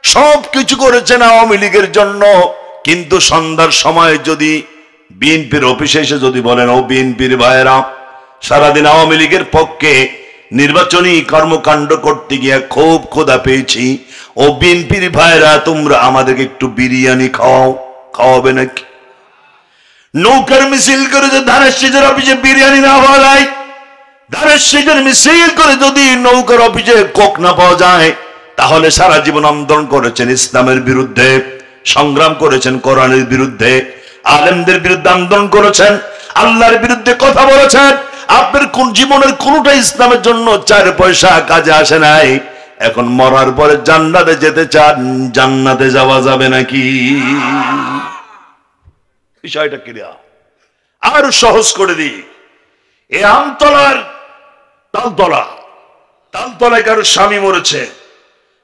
সবকিছু করেছেন আওয়ামী লীগের জন্য। কিন্তু সন্ধ্যার সময় যদি বিএনপির অফিসে এসে যদি বলেন ও বিএনপির ভাইয়েরা সারাদিন আওয়ামী লীগের পক্ষে নির্বাচনী কর্মকাণ্ড করতে গিয়ে খুব ক্ষুধা পেয়েছি, ও বিএনপির ভাইয়েরা তোমরা আমাদেরকে একটু বিরিয়ানি খাওয়াও, খাওয়াবে নাকি? নৌকার মিছিল করে যে ধানের শীষের অফিসে বিরিয়ানি না পাওয়া যায়, ধানের শীষের মিছিল করে যদি নৌকার অফিসে কোক না পাওয়া যায়, তাহলে সারা জীবন আন্দোলন করেছেন ইসলামের বিরুদ্ধে, সংগ্রাম করেছেন কোরআনের বিরুদ্ধে, আলেমদের বিরুদ্ধে আন্দোলন করেছেন, আল্লাহর বিরুদ্ধে কথা বলেছেন, আপনার কোন জীবনের কোনটা ইসলামের জন্য 4 পয়সা কাজে আসে নাই। এখন মরার পরে জান্নাতে যেতে চান, জান্নাতে যাওয়া যাবে নাকি? বিষয়টা ক্লিয়া। আর সহজ করে দিই, এই আমতলার তালতলায় কারো স্বামী মরেছে,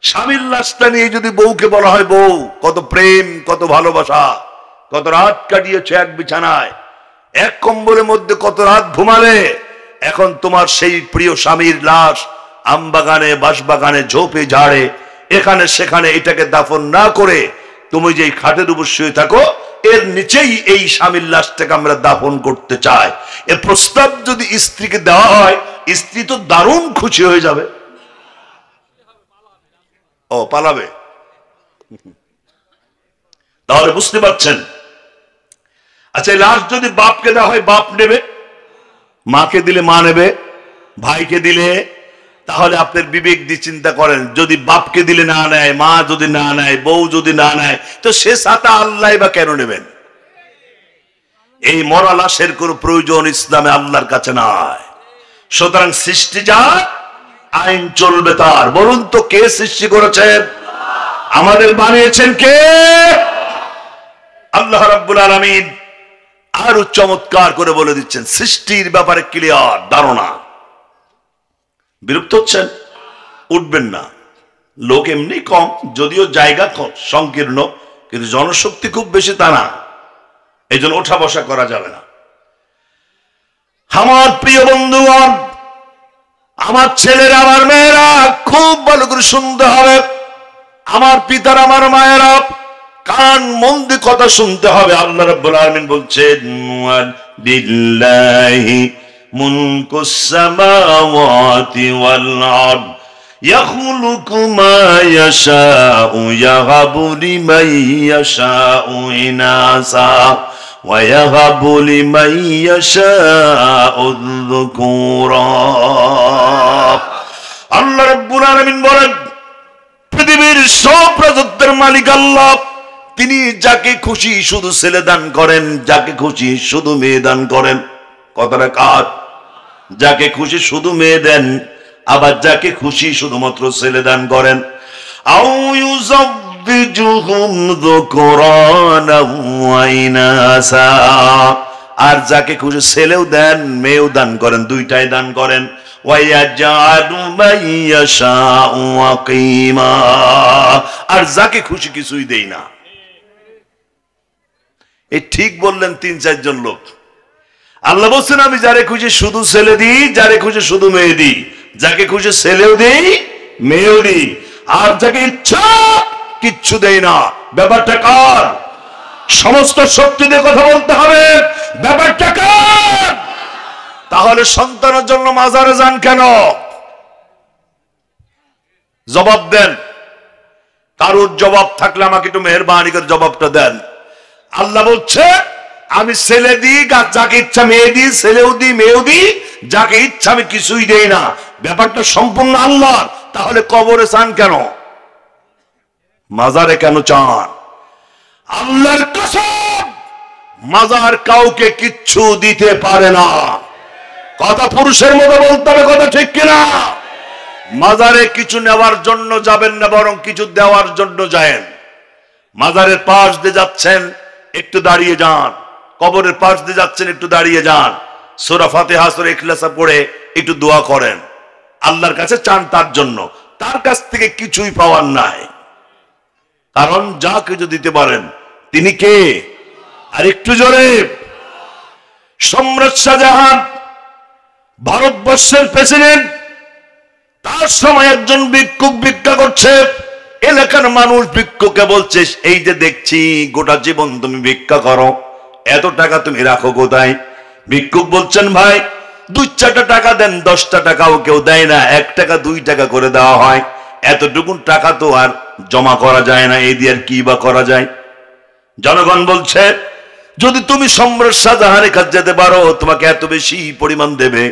স্বামীর লাশটা নিয়ে যদি বউকে বলা হয় বউ কত প্রেম, কত ভালোবাসা, কত রাত কাটিয়েছে এক বিছানায়, এক কম্বলের মধ্যে কত রাত ঘুমালে, এখন তোমার সেই প্রিয় স্বামীর লাশ আমবাগানে, বাঁশবাগানে, ঝোপে ঝাড়ে, এখানে সেখানে এটাকে দাফন না করে তুমি যেই খাটের উপর শুয়ে থাকো, এর নিচেই এই স্বামীর লাশটাকে আমরা দাফন করতে চাই। এ প্রস্তাব যদি স্ত্রীকে দেওয়া হয়, স্ত্রী তো দারুণ খুশি হয়ে যাবে। ও পালাবে, তাহলে বুঝতে পারছেন। আচ্ছা, লাশ যদি বাপকে দেওয়া হয় বাপ নেবে, মাকে দিলে মা নেবে, ভাইকে দিলে, তাহলে আপনার বিবেক দিয়ে চিন্তা করেন, যদি বাপকে দিলে না নেয়, মা যদি না নেয়, বউ যদি না নেয়, তো সে ছাতা আল্লাহ বা কেন নেবেন? এই মরা লাশের কোন প্রয়োজন ইসলামে আল্লাহর কাছে নাই। সুতরাং সৃষ্টি যার, আইন চলবে তার। বলুন তো কে সৃষ্টি করেছেন? আমাদের বানিয়েছেন কে? আল্লাহ রাব্বুল আলামিন আরো চমৎকার করে বলে দিচ্ছেন, সৃষ্টির ব্যাপারে ক্লিয়ার ধারণা। বিরক্ত হচ্ছেন? উঠবেন না। লোক এমনি কম, যদিও জায়গা সংকীর্ণ, কিন্তু জনশক্তি খুব বেশি তা না, এই জন্য ওঠা বসা করা যাবে না। আমার প্রিয় বন্ধুগণ, আমার ছেলেরা, আমার মেয়েরা খুব ভালো করে শুনতে হবে। আমার পিতার, আমার মায়েরা কান মন দিয়ে কথা শুনতে হবে। আল্লাহ রাব্বুল আলামিন বলছেন, বিল্লাহি মুলকুস সামাওয়াতি ওয়াল আরদ ইয়াখলুকু মা ইয়াশাউ ইয়াহাবু লিমান ইয়াশাউ ইনাসা ওয়া ইয়াহাবু লিমান ইয়াশাউ যুকুরা। আল্লাহ রাব্বুল আলামিন বলেন, পৃথিবীর সব রাজত্বের মালিক আল্লাহ। তিনি যাকে খুশি শুধু ছেলে দান করেন, যাকে খুশি শুধু মেয়ে দান করেন। কথাটা কার? যাকে খুশি শুধু মেয়ে দেন, আবার যাকে খুশি শুধুমাত্র ছেলে দান করেন। আও ইউযাব্বিজুহুম যুকরানা ওয়া ইনাসা, আর যাকে খুশি ছেলেও দেন মেয়েও দান করেন, দুইটাই দান করেন। ওয়া ইয়াজআলু মান ইয়াশাউ আকিমা, আর যাকে খুশি কিছুই দেই না। এই ঠিক বললেন ৩-৪ জন লোক। আল্লাহ বলছেন, আমি যারে খুশি শুধু ছেলে দিই, যারে খুশি শুধু মেয়ে দিই, যাকে খুশি ছেলেও দিই মেয়েও দিই, আর যাকে ইচ্ছা কিচ্ছু দেই না। ব্যাপারটা কার? সমস্ত শক্তি দিয়ে কথা বলতে হবে, ব্যাপারটা কার? তাহলে সন্তানের জন্য মাজারে যান কেন? জবাব দেন। কারোর জবাব থাকলে আমাকে একটু মেহেরবানি করে জবাবটা দেন। আল্লাহ বলছে, আমি ছেলে দিই, যাকে ইচ্ছা মেয়ে দিই, ছেলেও দিই মেয়েও দিই, যাকে ইচ্ছা আমি কিছুই দেই না। ব্যাপারটা সম্পূর্ণ আল্লাহর। তাহলে কবরে চান কেন? মাজারে কেন চান? আল্লাহর কসম, মাজার কাউকে কিচ্ছু দিতে পারে না। কথা পুরুষের মতো বলতে হবে, কথা ঠিক কিনা? মাজারে কিছু নেওয়ার জন্য যাবেন না, বরং কিছু দেওয়ার জন্য যায়েন। মাজারের পাশ দিয়ে যাচ্ছেন, একটু দাঁড়িয়ে যান। কবরের পাশ দিয়ে যাচ্ছেন, একটু দাঁড়িয়ে যান। সূরা ফাতিহা, সূরা ইখলাস পড়ে একটু দোয়া করেন, আল্লাহর কাছে চান তার জন্য। তার কাছ থেকে কিছুই পাওয়ার নাই, কারণ যা কিছু দিতে পারেন তিনি কে? আর একটু জোরে। সম্রাট শাহজাহান ভারতবর্ষের প্রেসিডেন্ট, তার সময় একজন ভিক্ষুক ভিক্ষা করছে। এলাকার মানুষ ভিক্ষুককে বলছে, এই যে দেখছি গোটা জীবন তুমি ভিক্ষা করো, এত টাকা তুমি রাখো কোথায়? ভিক্ষুক বলছেন, ভাই 2-4টা টাকা দেন। 10টা টাকাও কেউ দেয় না, 1 টাকা 2 টাকা করে দেওয়া হয়। এতটুকুন টাকা তো আর জমা করা যায় না, এই দিয়ে আর কি বা করা যায়? জনগণ বলছে, যদি তুমি সম্রাট শাহজাহানের কাছে যেতে পারো, তোমাকে এত বেশি পরিমাণ দেবে,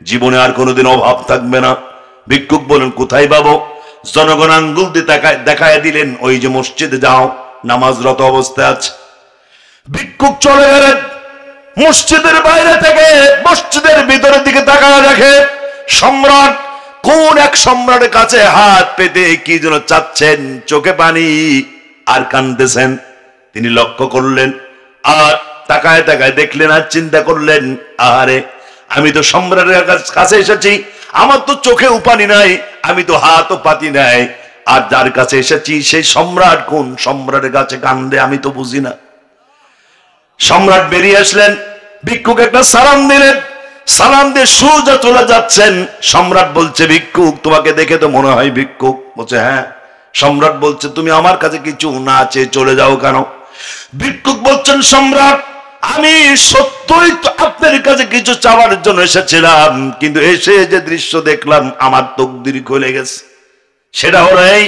জীবনে আর কোনোদিন অভাব থাকবে না। ভিক্ষুক বলেন, কোথায় পাবো? জনগণ আঙ্গুল দিয়ে দেখায় দিলেন, ওই যে মসজিদে যাও, নামাজরত অবস্থায় আছে। ভিক্ষুক চলে গেলেন মসজিদের বাইরে থেকে মসজিদের ভিতরের দিকে তাকায় দেখে সম্রাট কোন এক সম্রাটের কাছে হাত পেতে কি যেন চাচ্ছেন, চোখে পানি আর কাঁদতেছেন। তিনি লক্ষ্য করলেন, আর তাকায় তাকায় দেখলেন, আর চিন্তা করলেন, আরে আমি তো সম্রাটের কাছে এসেছি, আমার তো চোখেও পানি নাই, আমি তো হাতও পাতি নাই, আর যার কাছে এসেছি সেই সম্রাট কোন সম্রাটের কাছে কান্দে আমি তো বুঝি না। সম্রাট বেরিয়ে আসলেন, ভিক্ষুক একটা সালাম দিলেন, সালাম দিয়ে সোজা চলে যাচ্ছেন। সম্রাট বলছে, ভিক্ষুক তোমাকে দেখে তো মনে হয় ভিক্ষুক। বলছে, হ্যাঁ। সম্রাট বলছে, তুমি আমার কাছে কিছু না চেয়ে চলে যাও কেন? ভিক্ষুক বলছেন, সম্রাট আমি সত্যই তো আপনার কাছে কিছু চাওয়ার জন্য এসেছিলাম, কিন্তু এসে যে দৃশ্য দেখলাম আমার তকদির খুলে গেছে। সেটা হলো এই,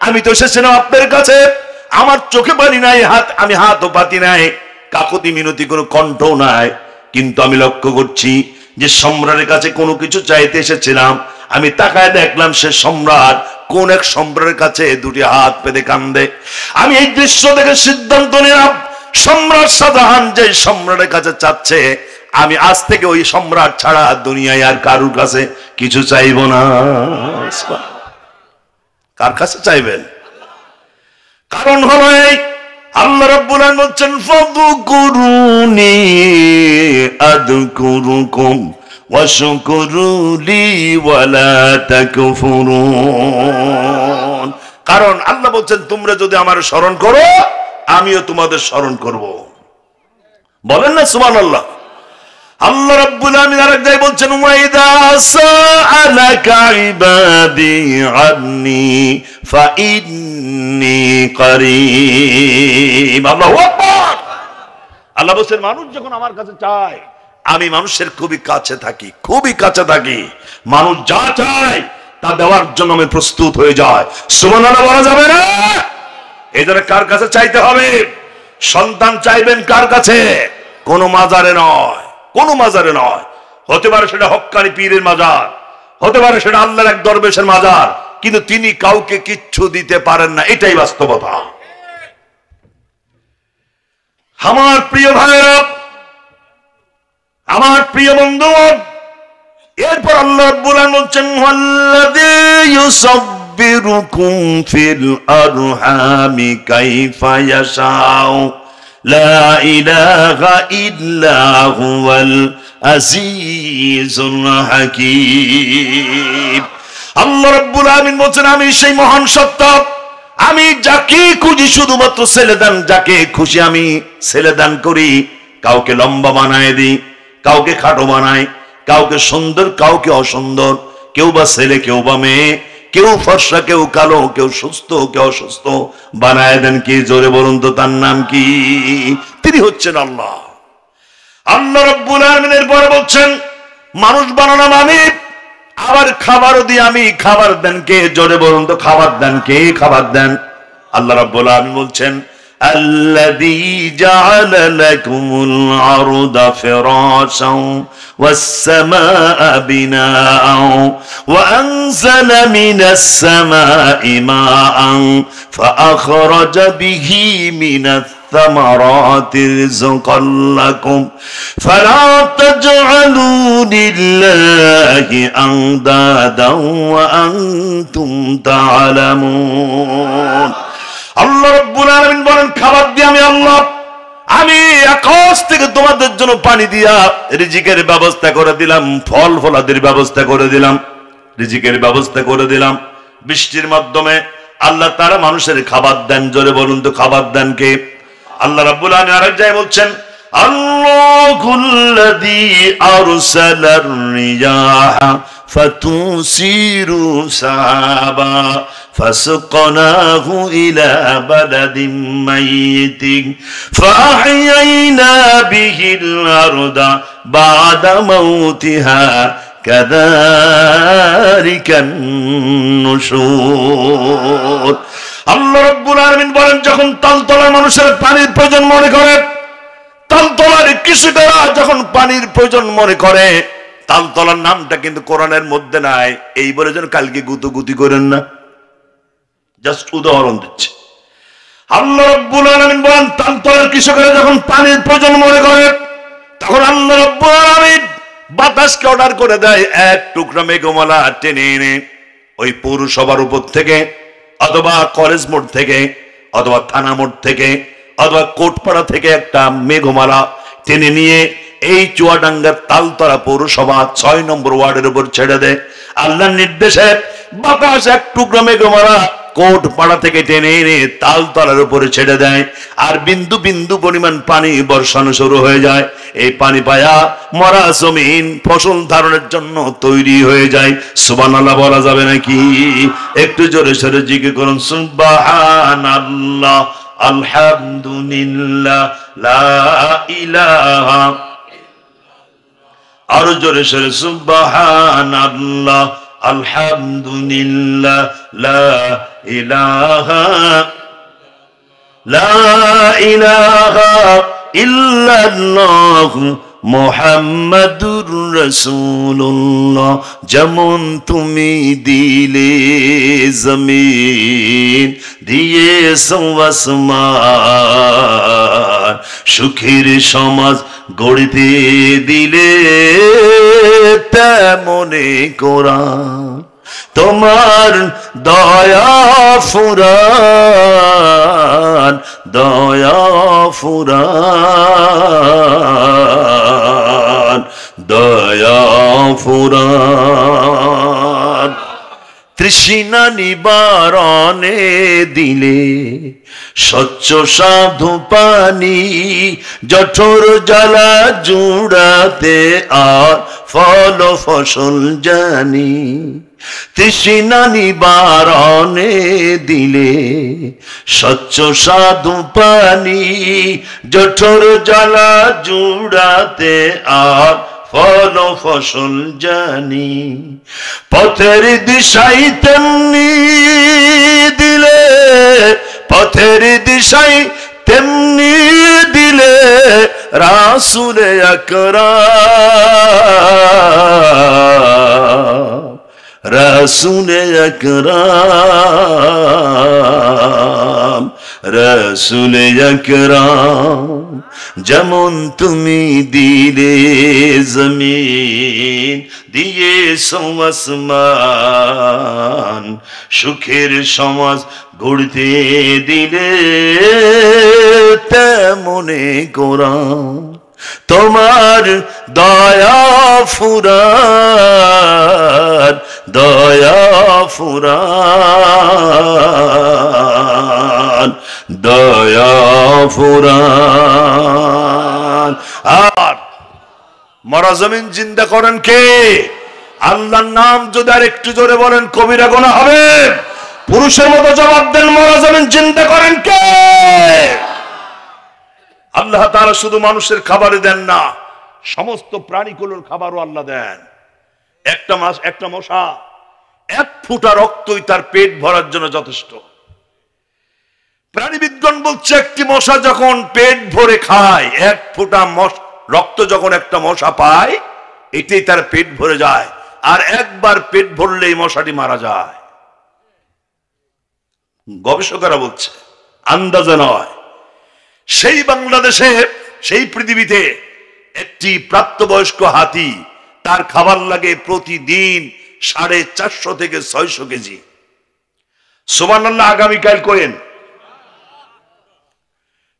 আমি তো এসেছিলাম আপনার কাছে, আমার চোখে পানি নাই, আমি হাতও পাতি নাই, কাকুতি মিনতি কোনো কণ্ঠ নাই, কিন্তু আমি লক্ষ্য করছি যে সম্রাটের কাছে কোনো কিছু চাইতে এসেছিলাম, আমি তাকায় দেখলাম সে সম্রাট কোন এক সম্রাটের কাছে দুটি হাত পেতে কান্দে। আমি এই দৃশ্য দেখে সিদ্ধান্ত নিলাম, সম্রাট শাহজাহান যে সম্রাটের কাছে চাচ্ছে, আমি আজ থেকে ওই সম্রাট ছাড়া দুনিয়ায় আর কারুর কাছে কিছু চাইব না। কার কাছে চাইবেন? কারণ হলো এই, আল্লাহ রাব্বুল আলামিন বলছেন, ফাযকুরুনি আযকুরুকুম ওয়াশকুরু লি ওয়ালা তাকফুরুন। কারণ আল্লাহ বলছেন, তোমরা যদি আমার স্মরণ করো আমিও তোমাদের স্মরণ করব। বলেন না সুবহানাল্লাহ। আল্লাহ রাব্বুল আলামিন আরেক জায়গায় বলছেন, ওয়াইদা সাআলাকা ইবাদি আন্নী ফাইন্নী করিব। আল্লাহু আকবার। আল্লাহ বলছেন, মানুষ যখন আমার কাছে চায়, আমি মানুষের খুবই কাছে থাকি, খুবই কাছে থাকি। মানুষ যা চায় তা দেওয়ার জন্য আমি প্রস্তুত হয়ে যায়। সুবহানাল্লাহ বলা যাবে না? এই জন্য কার কাছে চাইতে হবে? সন্তান চাইবেন কার কাছে? কোন মাজারে নয়, কোন মাজারে নয়। হতে পারে সেটা হক্কানি পীরের মাজার, হতে পারে সেটা আল্লাহর এক দরবেশের মাজার, কিন্তু তিনি কাউকে কিচ্ছু দিতে পারেন না, এটাই বাস্তবতা। আমার প্রিয় ভাইয়েরা, আমার প্রিয় বন্ধু, এরপর আল্লাহ রাব্বুল আলামিন বলছেন, ওয়াল্লাযী ইউসাব্বিরুকুম ফিল আরহামি কাইফা ইয়াশাউ লা ইলাহা ইল্লা হুয়াল আজিজুল হাকীম। আল্লাহ রাব্বুল আলামিন বলছেন, আমি সেই মহান সত্তা, আমি যাকে খুশি শুধুমাত্র ছেলে দান, যাকে খুশি আমি ছেলে দান করি। কাউকে লম্বা বানায় দিই, কাউকে খাটো বানায়, কাউকে সুন্দর, কাউকে অসুন্দর, কেউ বা ছেলে, কেউ বা মেয়ে, কেউ ফর্সা, কেউ কালো, কেউ সুস্থ, কেউ অসুস্থ বানায় দেন। কি জোরে বলুন তো, তার নাম কি? তিনি হচ্ছেন আল্লাহ। আল্লাহ রাব্বুল আলামিনের পরে বলছেন, মানুষ বানানো মানে আবার খাবারও দিয়ে আমি খাবার দেন কে? জোরে বলুন তো, খাবার দেন কে? খাবার দেন আল্লাহ রাব্বুল আলামিন বলছেন, আল্লাযী জাআলা লাকুমুল আরদা ফিরাশান ওয়াস সামাআ বিনাআন ওয়া আনজালা মিনাস সামাই মাআন ফাআখরাজা বিহি মিনাস الثمرات رزقا لكم فلا تجعلوا لله أندادا وأنتم تعلمون। আল্লাহ রাব্বুল আলামিন বলেন, খাবার দিয়ে আমি আল্লাহ, আমি আকাশ থেকে তোমাদের জন্য পানি দিয়া রিজিকের ব্যবস্থা করে দিলাম, ফল ফলাদির ব্যবস্থা করে দিলাম, রিজিকের ব্যবস্থা করে দিলাম। বৃষ্টির মাধ্যমে আল্লাহ তারা মানুষের খাবার দেন। জোরে বলুন তো, খাবার দেন কে? আল্লাহ রাব্বুল আলামিন আরেক জায়গায় বলছেন, আল্লাহুল্লাযী আরসালার রিয়াহা ফাতুসিরু সাহাবা ফাসকানাহু ইলা বালাদিন মাইয়িতিন ফাআহইয়ানা বিহিল আরদা বা'দা মাউতিহা কাযালিকান নুশুর। আল্লাহ রাব্বুল আলামিন বলেন, যখন তালতলার মানুষের পানির প্রয়োজন মনে করে, তালতলার কৃষকেরা যখন পানির প্রয়োজন মনে করে, তালতলার নামটা কিন্তু কোরআনের মধ্যে নাই, এই বলে যেন কালকে গুতুগুতি করেন না, জাস্ট উদাহরণ দিচ্ছি। আল্লাহ রাব্বুল আলামিন বলেন, তালতলার কৃষকেরা যখন পানির প্রয়োজন মনে করে, তখন আল্লাহ রাব্বুল আলামিন বাতাসকে অর্ডার করে দেয়, এক টুকরা মেঘমালা টেনে এনে ওই পৌরসভার উপর থেকে, অথবা কলেজ মোড় থেকে, অথবা থানা মোড় থেকে, অথবা কোটপাড়া থেকে একটা মেঘমালা টেনে নিয়ে এই চুয়াডাঙ্গার তালতলা পৌরসভা ৬ নম্বর ওয়ার্ডের উপর ছেড়ে দেয়। আল্লাহর নির্দেশে বাতাস এক টুকরা মেঘমালা কোটপাড়া থেকে টেনে এনে তালতলার উপরে ছেড়ে দেয়, আর বিন্দু বিন্দু পরিমাণ পানি বর্ষানো শুরু হয়ে যায়। এই পানি পায়া মরা জমিন ফসল ধারণের জন্য তৈরি হয়ে যায়। সুবহানাল্লাহ বলা যাবে নাকি? একটু জোরে সোরে জিকির করুন, সুবহানাল্লাহ আলহামদুলিল্লাহ লা ইলাহা, আরো জোরে সরে সুবহানাল্লাহ আলহামদুলিল্লাহ লা ইলাহা ইল্লাল্লাহ মুহাম্মাদুর রাসূলুল্লাহ। যেমন তুমি দিলে জমিন দিয়েছো আসমান, সুখের সমাজ গড়তে দিলে তেমনে কোরআন। তোমার দয়া ফুরান, দয়া ফুরান, দয়া ফুরান। তৃষ্ণা নিবারণে দিলে স্বচ্ছ সাধু পানি, জঠর জ্বালা জুড়াতে আর ফল ফসল জানি। তৃষ্ণা নিবারণে দিলে স্বচ্ছ সাধু পানি, জঠর জ্বালা জুড়াতে আর ফল ফসল জানি। পথের দিশাই তেমনি দিলে, পথের দিশাই তেমনি দিলে রাসূলে আকরাম, রাসূলে আকরাম, রাসূলে আকরাম। যেমন তুমি দিলে জমিন দিয়েছো আসমান, সুখের সমাজ গড়তে দিলে তেমনে কোরআন। তোমার দয়া ফুরান, দয়া ফুরান, দয়া ফুরান। আর মরা জমিন জিন্দা করেন কে? আল্লাহর নাম যদি আর একটু জোরে বলেন কবিরা গুনাহ হবে। পুরুষের মতো জবাব দেন, মরা জমিন জিন্দা করেন কে? আল্লাহ তাআলা শুধু মানুষের খাবারই দেন না, সমস্ত প্রাণীগুলোর খাবারও আল্লাহ দেন। একটা মশা এক ফোঁটা রক্তই তার পেট ভরার জন্য যথেষ্ট। প্রাণীবিজ্ঞান বলছে একটি মশা যখন পেট ভরে খায়, এক ফোঁটা রক্ত যখন একটা মশা পায়, এটাই তার পেট ভরে যায়। আর একবার পেট ভরলেই মশাটি মারা যায়। গবেষকেরা বলছে, আন্দাজে নয়। সেই বাংলাদেশে, সেই পৃথিবীতে একটি প্রাপ্তবয়স্ক হাতি, তার খাবার লাগে প্রতিদিন 450 থেকে 600 কেজি। সুবহানাল্লাহ আগামীকাল করেন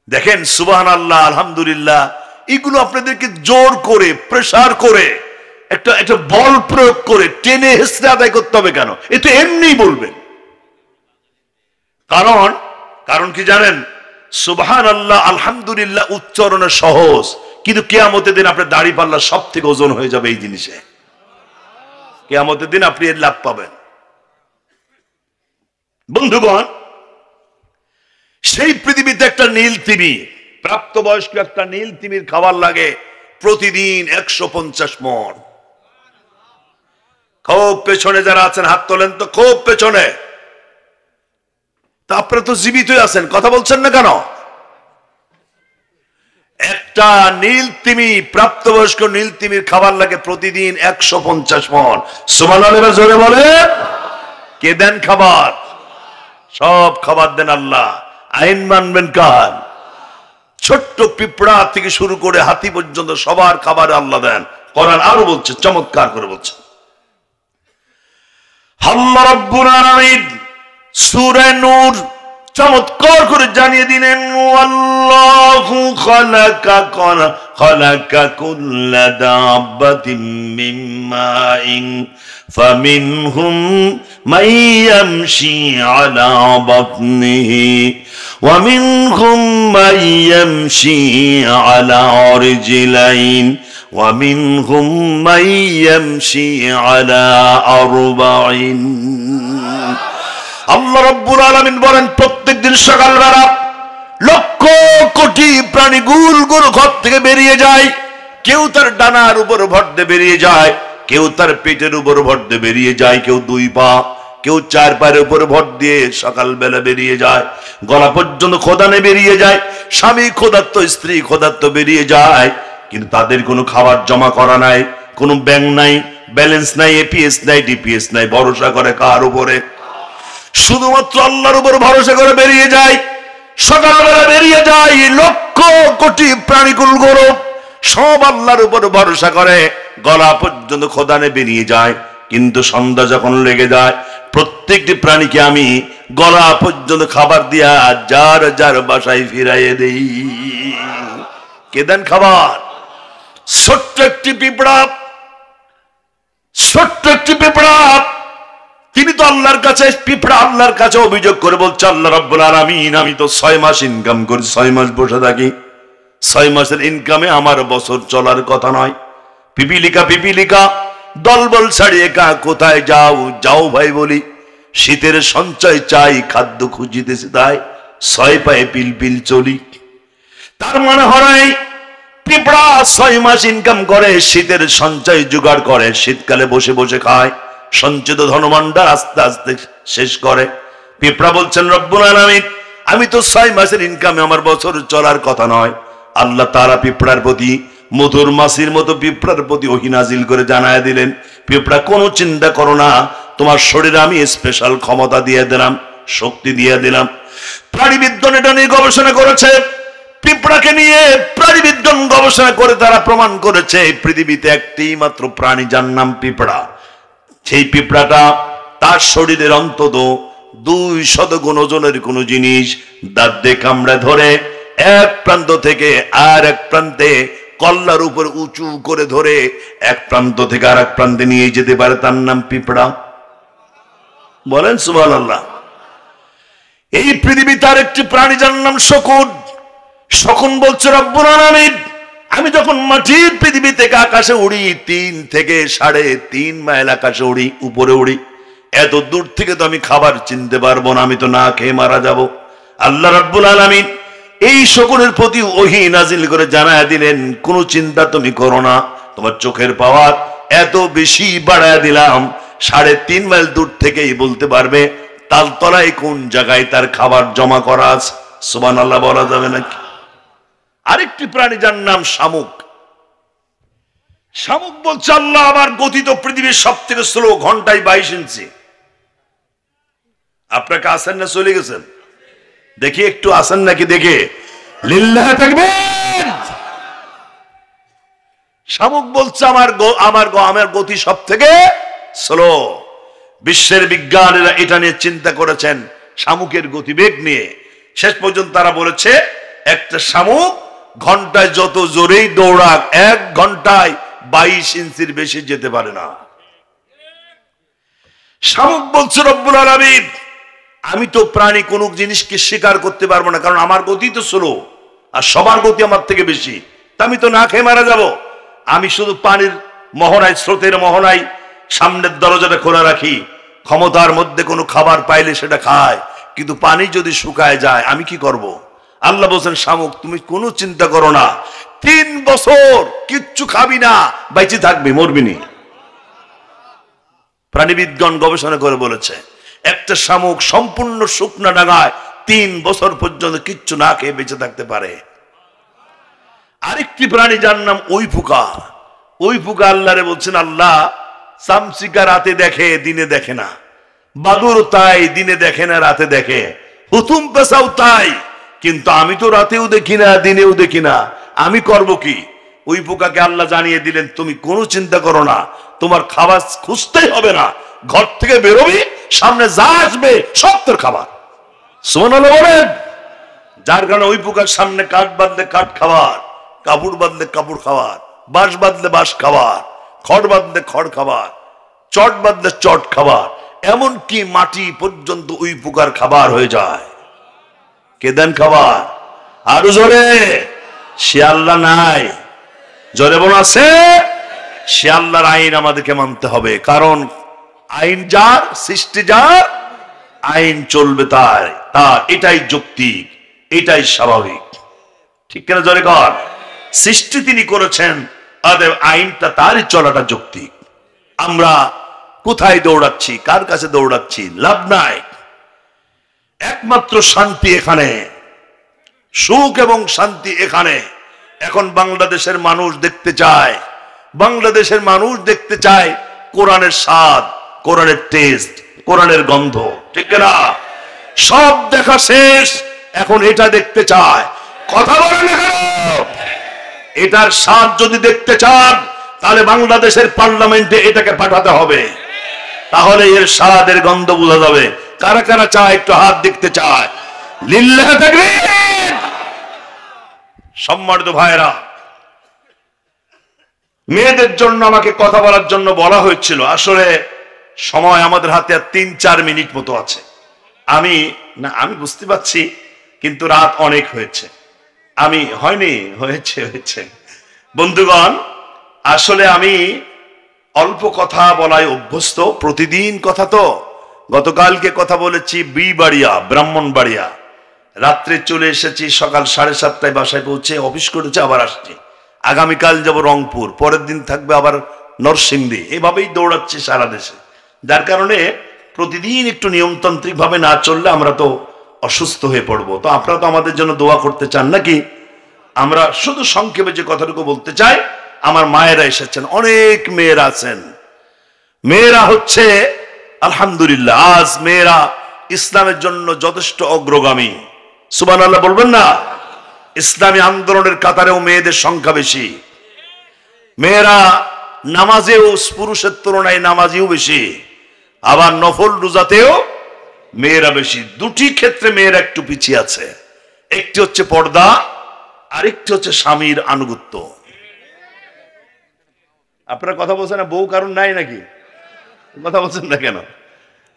দেখেন, সুবহানাল্লাহ আলহামদুলিল্লাহ। এগুলো আপনাদেরকে জোর করে, প্রেসার করে, একটা বল প্রয়োগ করে টেনে হেসড়ে আদায় করতে হবে কেন? এ তো এমনি বলবেন। কারণ কি জানেন? সুবহানাল্লাহ আলহামদুলিল্লাহ উচ্চারণে সহজ, কিন্তু কিয়ামতের দিন আপনার দাড়ি পাল্লা সব থেকে ওজন হয়ে যাবে এই জিনিসে। কিয়ামতের দিন আপনি এর লাভ পাবেন। বন্ধুগণ, সেই পৃথিবীতে একটা নীল তিমি, প্রাপ্তবয়স্ক একটা নীল তিমির খাবার লাগে প্রতিদিন 150 মণ। খুব পেছনে যারা আছেন হাত তোলেন তো, খুব পেছনে। তা আপনারা তো জীবিতই আছেন, কথা বলছেন না কেন? একটা নীল তিমি, প্রাপ্তবয়স্ক নীল তিমির খাবার লাগে প্রতিদিন 150 মণ। সুবহানাল্লাহ জোরে বলে। কে দেন খাবার? সব খাবার দেন আল্লাহ। আইন মানবেন কার? ছোট্ট পিঁপড়া থেকে শুরু করে হাতি পর্যন্ত সবার খাবার আল্লাহ দেন। কোরআন আরো বলছে, চমৎকার করে বলছে। আল্লাহ রাব্বুল আলামিন সূরা নূর চমৎকার করে জানিয়ে দিলেন, আল্লাহু খালাকা কুল্লা দাব্বাতিন মিন মাইন ফামিনহুম মান ইয়ামশি আলা বাতনিহি ওয়া মিনহুম মান ইয়ামশি আলা রিজলাইন ওয়া মিনহুম মান ইয়ামশি আলা আরবাইন। আল্লাহ রাব্বুল আলামিন বলেন, প্রত্যেকদিন সকালবেলা লক্ষ কোটি প্রাণী গুল গুল ঘর থেকে বেরিয়ে যায়। কেউ তার ডানার উপর ভর দিয়ে বেরিয়ে যায়, কেউ তার পেটের উপর ভর দিয়ে বেরিয়ে যায়, কেউ দুই পা, কেউ চার পায়ের উপর ভর দিয়ে সকালবেলা বেরিয়ে যায়, গলা পর্যন্ত খোদানে বেরিয়ে যায়। স্বামী ক্ষুধার্ত, স্ত্রী ক্ষুধার্ত বেরিয়ে যায়, কিন্তু তাদের কোনো খাবার জমা করা নাই, কোনো ব্যাংক নাই, ব্যালেন্স নাই, এপিএস নাই, ডিপিএস নাই। ভরসা করে কার উপরে? শুধুমাত্র আল্লাহর উপর ভরসা করে বেরিয়ে যায়। সকালবেলা বেরিয়ে যায়, লক্ষ কোটি প্রাণীকুল গৌরব সব আল্লাহর উপর ভরসা করে, গলা পর্যন্ত খোদানে বেরিয়ে যায়। কিন্তু সন্ধ্যা যখন লেগে যায়, প্রত্যেকটি প্রাণীকে আমি গলা পর্যন্ত খাবার দিয়া যার যার বাসায় ফিরাইয়ে দেই। কে দেন খাবার? ছোট্ট একটি পিঁপড়া, ছোট্ট একটি পিঁপড়া, তিনি তো আল্লাহর কাছে, পিঁপড়া আল্লাহর কাছে অভিযোগ করে বলছে, আল্লাহ রাব্বুল আলামিন, আমি তো 6 মাস ইনকাম করি, 6 মাস বসে থাকি, 6 মাসের ইনকামে আমার বছর চলার কথা নয়। পিপিলিকা, পিপিলিকা দলবল ছাড়িয়ে কা কোথায় যাও? যাও ভাই বলি, শীতের সঞ্চয় চাই, খাদ্য খুঁজিতেছি তাই 6 পায়ে পিলপিল চলি। তার মানে হয় পিঁপড়া 6 মাস ইনকাম করে, শীতের সঞ্চয় জোগাড় করে, শীতকালে বসে বসে খায়, সঞ্চিত ধনভাণ্ডার আস্তে আস্তে শেষ করে। পিঁপড়া বলছেন, রব্বুল আলামিন, আমি তো 6 মাসের ইনকামে আমার বছর চলার কথা নয়। আল্লাহ তাআলা পিঁপড়ার প্রতি, মধুর মাছির মতো পিঁপড়ার প্রতি ওহী নাজিল করে জানায় দিলেন, পিঁপড়া কোনো চিন্তা করো না, তোমার শরীরে আমি স্পেশাল ক্ষমতা দিয়ে দিলাম, শক্তি দিয়ে দিলাম। প্রাণীবিজ্ঞান এটা নিয়ে গবেষণা করেছে, পিঁপড়াকে নিয়ে প্রাণীবিজ্ঞান গবেষণা করে তারা প্রমাণ করেছে পৃথিবীতে একটি মাত্র প্রাণী যার নাম পিঁপড়া। সেই পিঁপড়াটা তার শরীরের অন্তত 200 গুণ ওজনের কোন জিনিস দাঁত দিয়ে কামড়ে ধরে এক প্রান্ত থেকে আর এক প্রান্তে কল্লার উপর উঁচু করে ধরে এক প্রান্ত থেকে আর এক প্রান্তে নিয়ে যেতে পারে, তার নাম পিঁপড়া। বলেন সুবহানাল্লাহ। এই পৃথিবী তার একটি প্রাণী যার নাম শকুন। শকুন বলছে, রব্বুল আলামিন, আমি যখন মাটির পৃথিবী থেকে আকাশে উড়ি, 3 থেকে 3.5 মাইল আকাশে উড়ি, উপরে উড়ি, এত দূর থেকে তো আমি খাবার চিনতে পারবো না, আমি তো না খেয়ে মারা যাব। আল্লাহ রাব্বুল আলামিন এই শকুনের প্রতি ওহী নাজিল করে জানায় দিলেন, কোনো চিন্তা তুমি করো না, তোমার চোখের পাওয়ার এত বেশি বাড়ায় দিলাম, 3.5 মাইল দূর থেকেই বলতে পারবে তালতলায় কোন জায়গায় তার খাবার জমা করা আছে। সুবহানাল্লাহ বলা যাবে নাকি? আরেকটি প্রাণী যার নাম শামুক। শামুক বলছে, আল্লাহ আমার গতি তো পৃথিবীর সব থেকে স্লো, ঘন্টায় 22 ইঞ্চি। আপনাকে আসেন না চলে গেছেন? দেখি একটু আসেন নাকি দেখে, লিল্লাহ তাকবীর। শামুক বলছে, আমার গতি সব থেকে স্লো। বিশ্বের বিজ্ঞানীরা এটা নিয়ে চিন্তা করেছেন, শামুকের গতিবেগ নিয়ে। শেষ পর্যন্ত তারা বলেছে, একটা শামুক ঘন্টায় যত জোরেই দৌড়াক, 1 ঘন্টায় 22 ইঞ্চির বেশি যেতে পারে না। শামুক বলছে, রব্বুল আলামিন, আমি তো প্রাণী কোন জিনিসকে স্বীকার করতে পারবো না, কারণ আমার গতি তো স্লো, আর সবার গতি আমার থেকে বেশি, তা আমি তো না খেয়ে মারা যাব। আমি শুধু পানির মোহনায়, স্রোতের মোহনায় সামনের দরজাটা খোলা রাখি, ক্ষমতার মধ্যে কোনো খাবার পাইলে সেটা খায়, কিন্তু পানি যদি শুকায় যায় আমি কি করব? আল্লাহ বলছেন, শামুক তুমি কোনো চিন্তা করো না, 3 বছর কিচ্ছু খাবি না, বেঁচে থাকবি, মরবি না। প্রাণীবিজ্ঞান গবেষণা করে বলেছে, একটা শামুক সম্পূর্ণ শুকনা ডাঙায় 3 বছর পর্যন্ত কিচ্ছু না খেয়ে বেঁচে থাকতে পারে। আরেকটি প্রাণী যার নাম ওই পোকা। ওই পোকা আল্লাহরে বলছেন, আল্লাহ চামচিকা রাতে দেখে, দিনে দেখে না, বাদুর তাই, দিনে দেখে না, রাতে দেখে, হুতুম পেশাও তাই, কিন্তু আমি তো রাতেও দেখি না, দিনেও দেখি না, আমি করব কি? ওই পোকাকে আল্লাহ জানিয়ে দিলেন, তুমি কোনো চিন্তা করো না, তোমার খাবার খুঁজতেই হবে না, ঘর থেকে বেরোবি, সামনে যা আসবে সব তোর খাবার। সুবহানাল্লাহ বলেন। যার কারণে ওই পোকার সামনে কাঠ বাঁধলে কাঠ খাবার, কাপড় বাঁধলে কাপড় খাবার, বাঁশ বাঁধলে বাঁশ খাবার, খড় বাঁধলে খড় খাবার, চট বাঁধলে চট খাবার, এমনকি মাটি পর্যন্ত ওই পোকার খাবার হয়ে যায়। কে দেন খাবার? আরো জোরে। সে আল্লাহ নাই, জোরে বল আছে। সে আল্লাহর আইন আমাদেরকে মানতে হবে, কারণ আইন যার, সৃষ্টি যার, আইন চলবে তার, এটাই যৌক্তিক। এটাই স্বাভাবিক। ঠিক কিনা জোরে কর? সৃষ্টি তিনি করেছেন, অতএব আইনটা তারই চলাটা যৌক্তিক। আমরা কোথায় দৌড়াচ্ছি, কার কাছে দৌড়াচ্ছি, লাভ নাই। একমাত্র শান্তি এখানে, সুখ এবং শান্তি এখানে। এখন বাংলাদেশের মানুষ দেখতে চায়, বাংলাদেশের মানুষ দেখতে চায় কোরআনের স্বাদ, কোরআনের টেস্ট, কোরআনের গন্ধ। ঠিক না? সব দেখা শেষ, এখন এটা দেখতে চায়। কথা বলেন না কেন? এটার স্বাদ যদি দেখতে চান তাহলে বাংলাদেশের পার্লামেন্টে এটাকে পাঠাতে হবে, তাহলে এর স্বাদের গন্ধ বোঝা যাবে। কারা কারা চায় একটু হাত দেখতে চায়? লিল্লাহ তাকবীর। সম্মানিত ভাইরা, মেয়েদের জন্য আমাকে কথা বলার জন্য বলা হয়েছিল। আসলে সময় আমাদের হাতে 3-4 মিনিট মতো আছে। আমি বুঝতে পারছি, কিন্তু রাত অনেক হয়েছে। হয়েছে বন্ধুগণ, আসলে আমি অল্প কথা বলায় অভ্যস্ত, প্রতিদিন কথা তো। গতকালকে কথা বলেছি বিবাড়িয়া, ব্রাহ্মণবাড়িয়া, রাত্রে চলে এসেছি, সকাল 7:30টায় বাসায় পৌঁছে অফিস করেছে, আবার আসছি। আগামীকাল যাব রংপুর, পরের দিন থাকবে আবার নরসিংদী। এভাবেই দৌড়াচ্ছি সারা দেশে, যার কারণে প্রতিদিন একটু নিয়মতান্ত্রিক ভাবে না চললে আমরা তো অসুস্থ হয়ে পড়বো। তো আপনারা তো আমাদের জন্য দোয়া করতে চান নাকি? আমরা শুধু সংক্ষেপে যে কথাটুকু বলতে চাই, আমার মায়েরা এসেছেন, অনেক মেয়েরা আছেন। মেয়েরা হচ্ছে আলহামদুলিল্লাহ, আজ মেয়েরা ইসলামের জন্য যথেষ্ট অগ্রগামী। সুবহানাল্লাহ বলবেন না? ইসলামী আন্দোলনের কাতারেও মেয়েদের সংখ্যা বেশি। মেয়েরা নামাজেও পুরুষের তুলনায় নামাজিও বেশি, আবার নফল রোজাতেও মেয়েরা বেশি। দুটি ক্ষেত্রে মেয়েরা একটু পিছিয়ে আছে। একটি হচ্ছে পর্দা, আরেকটি হচ্ছে স্বামীর আনুগত্য। আপনারা কথা বলছেন না? বউ কারণ নাই নাকি? কথা বলছেন না কেন?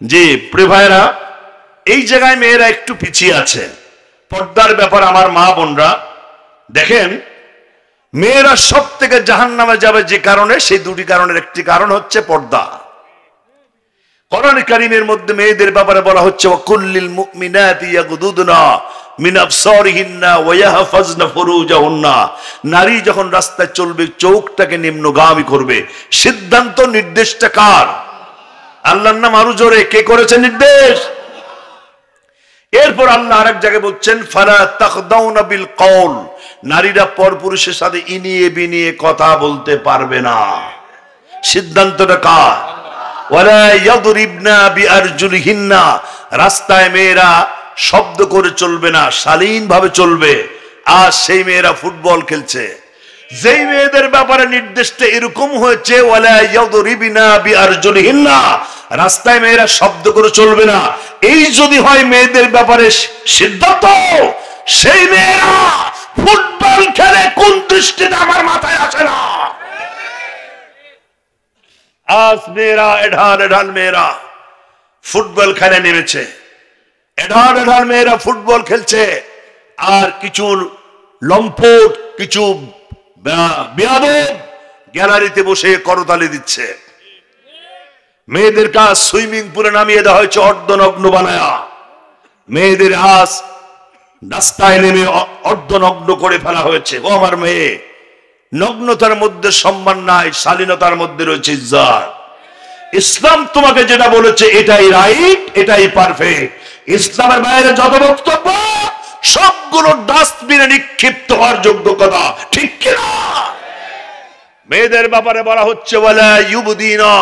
জি প্রিয় ভাইরা, এই জায়গায় মেয়েরা একটু পিছিয়ে আছে পর্দার ব্যাপার। আমার মা বোনরা দেখেন, মেয়েরা সব থেকে জাহান্নামে যাবে যে কারণে, সেই দুটি কারণের একটি কারণ হচ্ছে পর্দা। কোরআন কারীমের মধ্যে মেয়েদের ব্যাপারে বলা হচ্ছে, ওয়াকুল্লিল মুমিনাতি ইয়াগুদুদনা মিন আবসারিহিন্না ওয়া ইয়াহফাজনা ফুরুজাহুন্না। নারী যখন রাস্তায় চলবে চোখটাকে নিম্নগামী করবে। সিদ্ধান্ত, নির্দেশটা কার? আল্লাহর নাম আরো জোরে, কে করেছে নির্দেশ? এরপর আল্লাহ আরেক জায়গায় বলছেন, ফালা তাখদাউনা বিল কওল, নারীরা পরপুরুষের সাথে ইনিয়ে বিনিয়ে কথা বলতে পারবে না। সিদ্ধান্তটা কার? ওয়ালা ইয়াদরিবনা বিআরজুলিহিন্না, রাস্তায় মেয়েরা শব্দ করে চলবে না, শালীন ভাবে চলবে। আজ সেই মেয়েরা ফুটবল খেলছে। যেই মেয়েদের ব্যাপারে নির্দেশটা এরকম হয়েছে, ওয়ালা ইয়াদরিবনা বিআরজুলিহিন্না, রাস্তায় মেয়েরা শব্দ করে চলবে না, এই যদি হয় মেয়েদের ব্যাপারে সিদ্ধান্ত, সেই মেয়েরা ফুটবল খেলে কোন দৃষ্টিতে আমার মাথায় আসে না। আজ মেয়েরা এঢাল মেয়েরা ফুটবল খেলে নেমেছে, এঢাল মেয়েরা ফুটবল খেলছে। আর কিছু লম্পট, কিছু বেয়াদব গ্যালারিতে বসে করতালি দিচ্ছে। মেয়েদের কাজ সুইমিং পুলে নামিয়ে দেওয়া হয়েছে, অর্ধনগ্ন বানায়া। মেয়েদের আজ রাস্তায় নেমে অর্ধনগ্ন করে ফেলা হয়েছে। ও আমার মেয়ে, নগ্নতার মধ্যে সম্মান নাই, শালীনতার মধ্যে রয়েছে ইজ্জত। ইসলাম তোমাকে যেটা বলেছে এটাই রাইট, এটাই পারফেক্ট। ইসলামের বাইরে যত বক্তব্য সবগুলো ডাস্টবিনে নিক্ষিপ্ত হওয়ার যোগ্য কথা, ঠিক কিনা? মেয়েদের ব্যাপারে বলা হচ্ছে, ওয়ালা ইউবদিনা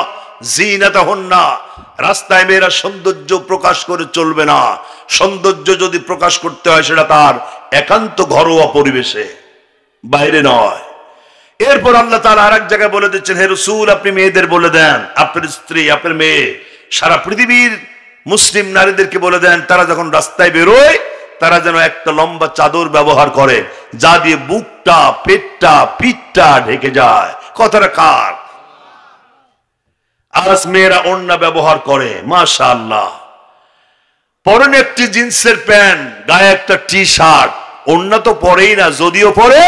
জিনাতাহুন্না, রাস্তায় মেয়েরা সৌন্দর্য প্রকাশ করে চলবে না। সৌন্দর্য যদি প্রকাশ করতে হয় সেটা তার একান্ত ঘরোয়া পরিবেশে, বাইরে নয়। এরপর আল্লাহ তাআলা আরেক জায়গায় বলে দিচ্ছেন, হে রাসূল, আপনি মেয়েদের বলে দেন, আপনার স্ত্রী, আপনার মেয়ে, সারা পৃথিবীর মুসলিম নারীদেরকে বলে দেন, তারা যখন রাস্তায় বেরোয় তারা যেন একটা লম্বা চাদর ব্যবহার করে, যা দিয়ে বুকটা, পেটটা, পিঠটা ঢেকে যায়। কথাটা কার? আজ মেয়েরা ওড়না ব্যবহার করে, মাশাআল্লাহ। পরনে একটি জিন্সের প্যান্ট, গায়ে একটা টি শার্ট, ওড়না তো পরেই না, যদিও পরে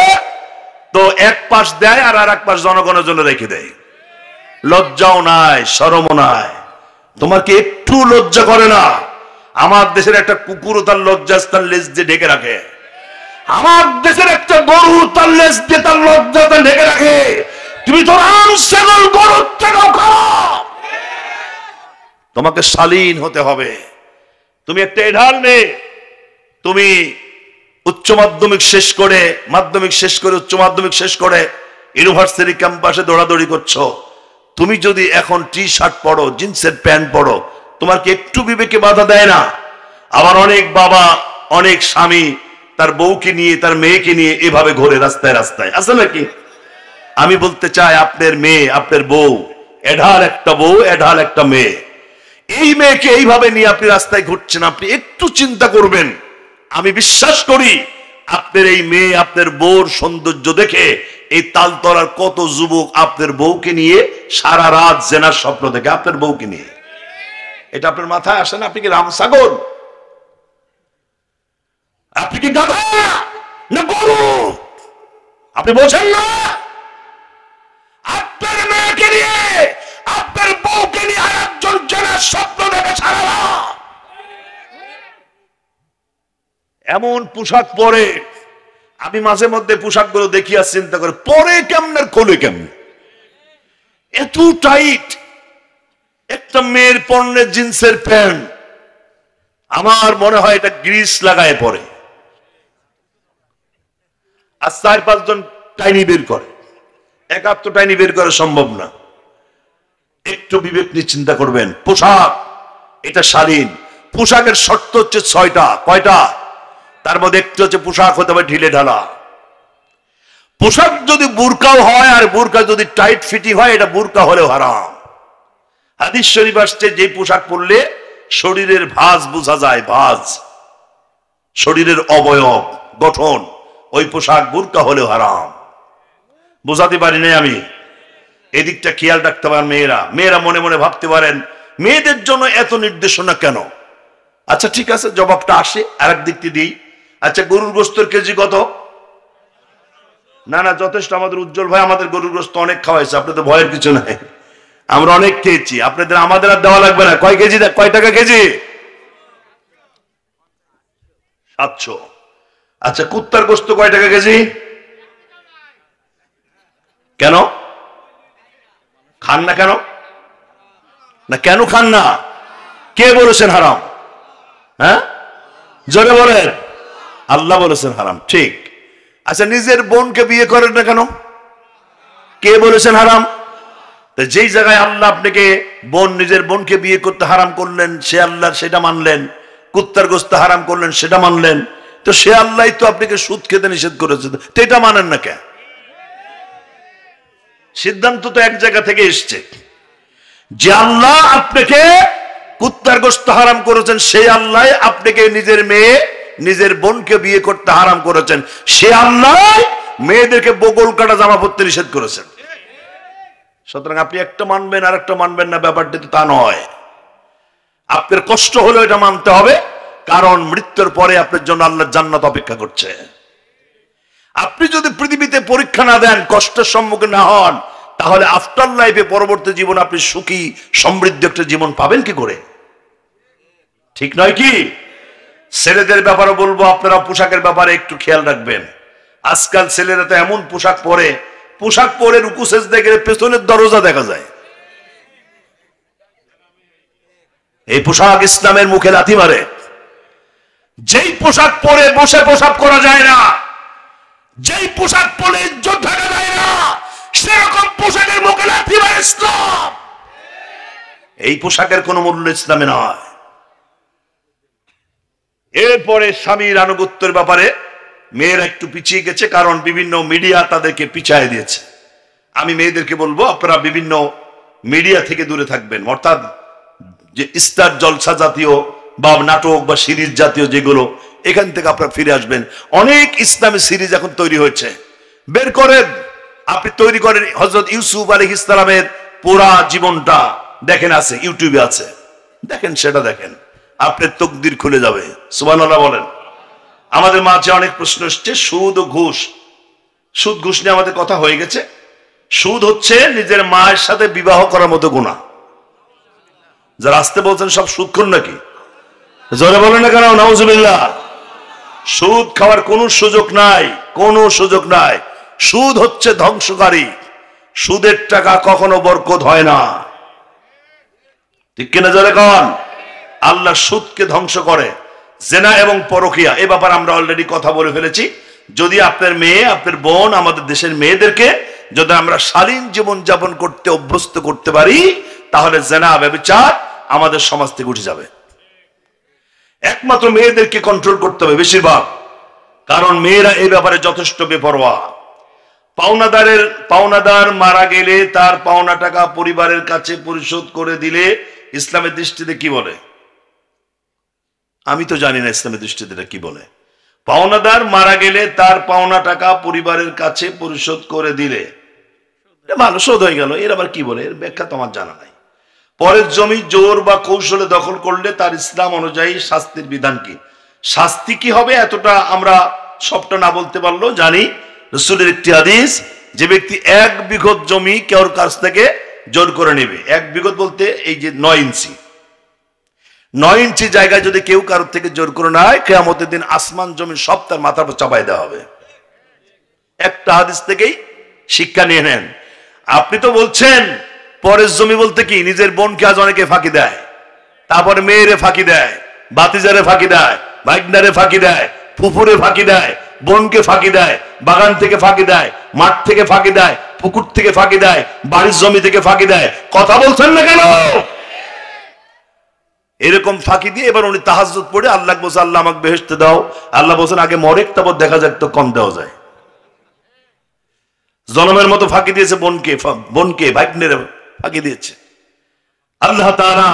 তো এক পাশ দেয় আর এক পাশ জনগণের জন্য রেখে দেয়। লজ্জাও নাই, শরমও নাই। তোমার কি একটু লজ্জা করে না? আমার দেশের একটা কুকুরও তার লজ্জাস্থান লেজ দিয়ে ঢেকে রাখে। আমার দেশের একটা গরু তার লেজ দিয়ে তার লজ্জাতে ঢেকে রাখে, তুমি তো রাম ছাগল গরুর থেকেও খারাপ। তোমাকে শালীন হতে হবে। তুমি একটা এঢাল মেয়ে, তুমি উচ্চ মাধ্যমিক শেষ করে, মাধ্যমিক শেষ করে, উচ্চ মাধ্যমিক শেষ করে ইউনিভার্সিটি ক্যাম্পাসে দৌড়াদৌড়ি করছো। তুমি যদি এখন টি শার্ট পরো, জিন্সের প্যান্ট পরো, তোমার কি একটু বিবেকে বাধা দেয় না? আবার অনেক বাবা, অনেক স্বামী তার বউকে নিয়ে, তার মেয়েকে নিয়ে এভাবে ঘোরে রাস্তায় রাস্তায়, আছে নাকি? আমি বলতে চাই, আপনার মেয়ে, আপনার বউ, এঢাল একটা বউ, এঢাল একটা মেয়ে, এই মেয়েকে এইভাবে নিয়ে আপনি রাস্তায় ঘুরছেন, আপনি একটু চিন্তা করবেন। আমি বিশ্বাস করি আপনার এই মেয়ে, আপনার বউর সৌন্দর্য দেখে এই তালতলার কত যুবক আপনার বউকে নিয়ে সারা রাত জেনার স্বপ্ন দেখে, আপনার বউকে নিয়ে। এটা আপনার মাথায় আসে না? আপনি কি রাম ছাগল? আপনি কি গাধা না গরু? আপনি বোঝেন না? আপনার মেয়েকে নিয়ে, আপনার বউকে নিয়ে আরেকজন জেনার স্বপ্ন দেখে সারা রাত। এমন পোশাক পরে, আমি মাঝে মধ্যে পোশাকগুলো দেখি আর চিন্তা করে, পরে কেমন আর খোলে কেমন, এত টাইট। একটা মেয়ের পণ্যের জিন্সের প্যান্ট, আমার মনে হয় এটা গ্রিস লাগায় পরে, আর 4-5 জন টাইনি বের করে, একাত্ম টাইনি বের করা সম্ভব না। একটু বিবেক নিয়ে চিন্তা করবেন। পোশাক এটা শালীন। পোশাকের শর্ত হচ্ছে 6টা। কয়টা? তার মধ্যে একটু হচ্ছে পোশাক হতে হবে ঢিলে ঢালা। পোশাক যদি বুরকাও হয়, আর বুরকা যদি টাইট ফিটিং হয়, এটা বুরকা হলেও হারাম। হাদিস শরীফ আসছে, যে পোশাক পরলে শরীরের ভাঁজ বোঝা যায়, ভাঁজ, শরীরের অবয়ব গঠন, ওই পোশাক বুরকা হলেও হারাম। বোঝাতে পারি নাই আমি? এদিকটা খেয়াল রাখতে পারেন মেয়েরা। মেয়েরা মনে মনে ভাবতে পারেন, মেয়েদের জন্য এত নির্দেশনা কেন? আচ্ছা ঠিক আছে, জবাবটা আসে আরেক দিক থেকে দিই। আচ্ছা, গরুর গোস্তের কেজি কত? না না, যথেষ্ট। আমাদের উজ্জ্বল ভাই আমাদের গরুর গোস্ত অনেক খাওয়াইছে, আপনাদের ভয়ের কিছু নাই, আমরা অনেক খেয়েছি। আপনাদের, আমাদের আর দেওয়া লাগবে না। কয় কেজি, কয় টাকা কেজি? 700। আচ্ছা, কুত্তার গোস্ত কয় টাকা কেজি? কেন খান না? কেন না, কেন খান না? কে বলেছেন হারাম? হ্যাঁ, জোরে বলেন। আল্লাহ বলেছেন হারাম, ঠিক। আচ্ছা, নিজের বোনকে বিয়ে করেন না কেন? কে বলেছেন হারাম? তো যেই জায়গায় আল্লাহ আপনাকে নিজের বোনকে বিয়ে করতে হারাম করলেন, সে আল্লাহ সেটা মানলেন। কুত্তার গোস্ত হারাম করলেন, সেটা মানলেন। তো সে আল্লাহ তো আপনাকে সুদ খেতে নিষেধ করেছে, তো এটা মানেন না কেন? সিদ্ধান্ত তো এক জায়গা থেকে এসছে, যে আল্লাহ আপনাকে কুত্তার গোস্ত হারাম করেছেন, সেই আল্লাহ আপনাকে নিজের মেয়ে, নিজের বোনকে বিয়ে করতে হারাম করেছেন। সে আল্লাহ মেয়েদেরকে বগল কাটা জামা পরতে নিষেধ করেছেন। সুতরাং আপনি একটা মানবেন আর একটা মানবেন না, ব্যাপারটা তো তা নয়। আপনার কষ্ট হলো এটা মানতে হবে, কারণ মৃত্যুর পরে আপনার জন্য আল্লাহর জান্নাত অপেক্ষা করছে। আপনি যদি পৃথিবীতে পরীক্ষা না দেন, কষ্টের সম্মুখীন না হন, তাহলে আফটার লাইফে, পরবর্তী জীবন আপনি সুখী সমৃদ্ধ একটা জীবন পাবেন কি করে? ঠিক নয় কি? ছেলেদের ব্যাপারে বলবো, আপনারা পোশাকের ব্যাপারে একটু খেয়াল রাখবেন। আজকাল ছেলেরা তো এমন পোশাক পরে, পোশাক পরে রুকু সেজদা গেলে পেছনের দরজা দেখা যায়। এই পোশাক ইসলামের মুখে লাথি মারে। যেই পোশাক পরে বসে প্রসাব করা যায় না, যেই পোশাক পরে ইজ্জত ঢাকা যায় না, সেরকম পোশাকের মুখে লাথি মারে ইসলাম। এই পোশাকের কোন মূল্য ইসলামে নয়। এরপরে স্বামীর আনুগত্যের ব্যাপারে মেয়েরা একটু পিছিয়ে গেছে, কারণ বিভিন্ন মিডিয়া তাদেরকে পিছায় দিয়েছে। আমি মেয়েদেরকে বলবো, আপনারা বিভিন্ন মিডিয়া থেকে দূরে থাকবেন, অর্থাৎ যে স্টার জলসা জাতীয় বা নাটক বা সিরিজ জাতীয় যেগুলো, এখান থেকে আপনারা ফিরে আসবেন। অনেক ইসলামী সিরিজ এখন তৈরি হয়েছে, বের করেন, আপনি তৈরি করেন। হযরত ইউসুফ আলাইহিস সালামের পুরা জীবনটা দেখেন, আছে ইউটিউবে আছে, দেখেন, সেটা দেখেন, আপনার তকদির খুলে যাবে। সুবহানাল্লাহ বলেন। আমাদের মাঝে অনেক প্রশ্ন এসছে, সুদ ও ঘুষ। সুদ ঘুষ নিয়ে আমাদের কথা হয়ে গেছে। সুদ হচ্ছে নিজের মায়ের সাথে বিবাহ করার মতো গুনাহ। যারা আসতে বলছেন সব সুদখোর নাকি? জোরে বলেন না কেন? নাউজুবিল্লাহ। সুদ খাওয়ার কোনো সুযোগ নাই, কোনো সুযোগ নাই। সুদ হচ্ছে ধ্বংসকারী। সুদের টাকা কখনো বরকত হয় না, ঠিক কিনা জোরে কন? আল্লাহ সুদকে ধ্বংস করে। জেনা এবং পরকিয়া এ ব্যাপারে আমরা অলরেডি কথা বলে ফেলেছি। যদি আপনার মেয়ে, আপনার বোন, আমাদের দেশের মেয়েদেরকে যদি আমরা শালীন জীবন যাপন করতে অভ্যস্ত করতে পারি, তাহলে জেনা ব্যভিচার আমাদের সমাজ থেকে উঠে যাবে। একমাত্র মেয়েদেরকে কন্ট্রোল করতে হবে বেশিরভাগ, কারণ মেয়েরা এই ব্যাপারে যথেষ্ট বেপরোয়া। পাওনাদার মারা গেলে তার পাওনা টাকা পরিবারের কাছে পরিশোধ করে দিলে ইসলামের দৃষ্টিতে কি বলে? আমি তো জানি না ইসলামের দৃষ্টিতে কি বলে। পাওনাদার মারা গেলে তার পাওনা টাকা পরিবারের কাছে পরিশোধ করে দিলে ভালো, শোধ হয়ে গেল। এর আবার কি বলে, এর ব্যাখ্যা তো আমার জানা নাই। পরের জমি জোর বা কৌশলে দখল করলে তার ইসলাম অনুযায়ী শাস্তির বিধান কি? শাস্তি কি হবে এতটা আমরা সবটা না বলতে পারলেও জানি রাসূলের একটি হাদিস, যে ব্যক্তি 1 বিঘত জমি কেউর কাছ থেকে জোর করে নেবে, 1 বিঘত বলতে এই যে 9 ইঞ্চি জায়গায় যদি কেউ কারোর থেকে জোর করে নেয়, কিয়ামতের দিন আসমান জমি সব তার মাথার উপর চাপাই দেওয়া হবে। একটা হাদিস থেকেই শিক্ষা নিয়ে নেন। আপনি তো বলছেন পরের জমি বলতে কি? নিজের বোনকে আজ অনেকে ফাঁকি দেয়, তারপরে মেয়েরে ফাঁকি দেয়, বাতিজারে ফাঁকি দেয়, ভাইগনারে ফাঁকি দেয়, ফুফুরে ফাঁকি দেয়, বোনকে ফাঁকি দেয়, বাগান থেকে ফাঁকি দেয়, মাঠ থেকে ফাঁকি দেয়, পুকুর থেকে ফাঁকি দেয়, বাড়ির জমি থেকে ফাঁকি দেয়। কথা বলছেন না কেন? এরকম ফাঁকি দিয়ে এবার উনি তাহাজ্জুদ পড়ে আল্লাহ বলছে, আল্লাহ আমাকে বেহেশতে দাও। আল্লাহ বলছেন আগে মরেক, তারপর দেখা যাক তো কম দেওয়া যায়। জনমের মতো ফাঁকি দিয়েছে বোনকে ভাইগনের ফাঁকি দিয়েছে। আল্লাহ তাআলা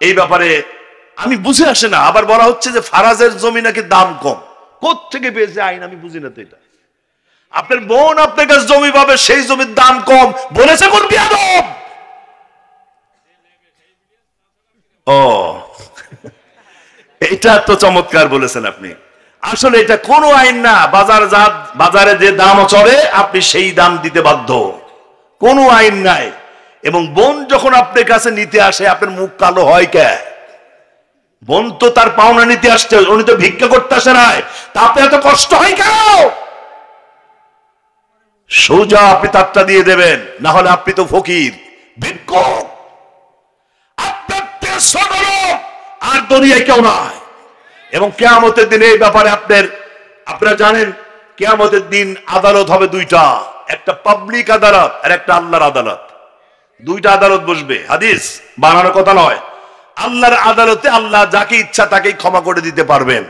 এই ব্যাপারে আমি বুঝে আসে না। আবার বলা হচ্ছে যে ফারাজের জমি নাকি দাম কম। কোত্থেকে পেয়েছে আইন আমি বুঝি না তো। এটা আপনার বোন আপনার কাছে জমি পাবে, সেই জমির দাম কম বলেছে কোন বিয়াদব? ও এটা তো চমৎকার বলেছেন আপনি। আসলে এটা কোনো আইন না। বাজারে যে দাম চলে আপনি সেই দাম দিতে বাধ্য, কোনো আইন নাই। এবং বোন যখন আপনার কাছে নিতে আসে আপনার মুখ কালো হয় কে? বোন তো তার পাওনা নিতে আসছে, উনি তো ভিক্ষা করতে আসে নাই, তা আপনার এত কষ্ট হয় কেন? সোজা আপনি তারটা দিয়ে দেবেন, না হলে আপনি তো ফকির, ভিক্ষুক। আপনার ছোট লোক আর দুনিয়ায় কেউ নাই। এবং কিয়ামতের দিনে এই ব্যাপারে আপনারা জানেন, কিয়ামতের দিন আদালত হবে দুইটা, একটা পাবলিক আদালত আর একটা আল্লাহর আদালত। দুইটা আদালত বসবে, হাদিস বানানোর কথা নয়। আল্লাহর আদালতে আল্লাহ যাকে ইচ্ছা তাকেই ক্ষমা করে দিতে পারবেন,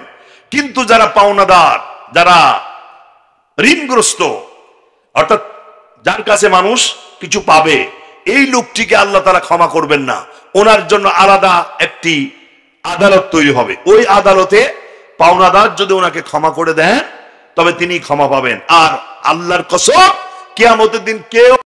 কিন্তু যারা পাওনাদার, যারা ঋণগ্রস্ত, অর্থাৎ যার কাছে মানুষ কিছু পাবে, এই লোকটিকে আল্লাহ তাআলা ক্ষমা করবেন না। ওনার জন্য আলাদা একটি আদালত তৈরি হবে। ওই আদালতে পাওনাদার যদি ওনাকে ক্ষমা করে দেন তবে তিনি ক্ষমা পাবেন। আর আল্লাহর কসম কিয়ামতের দিন কেউ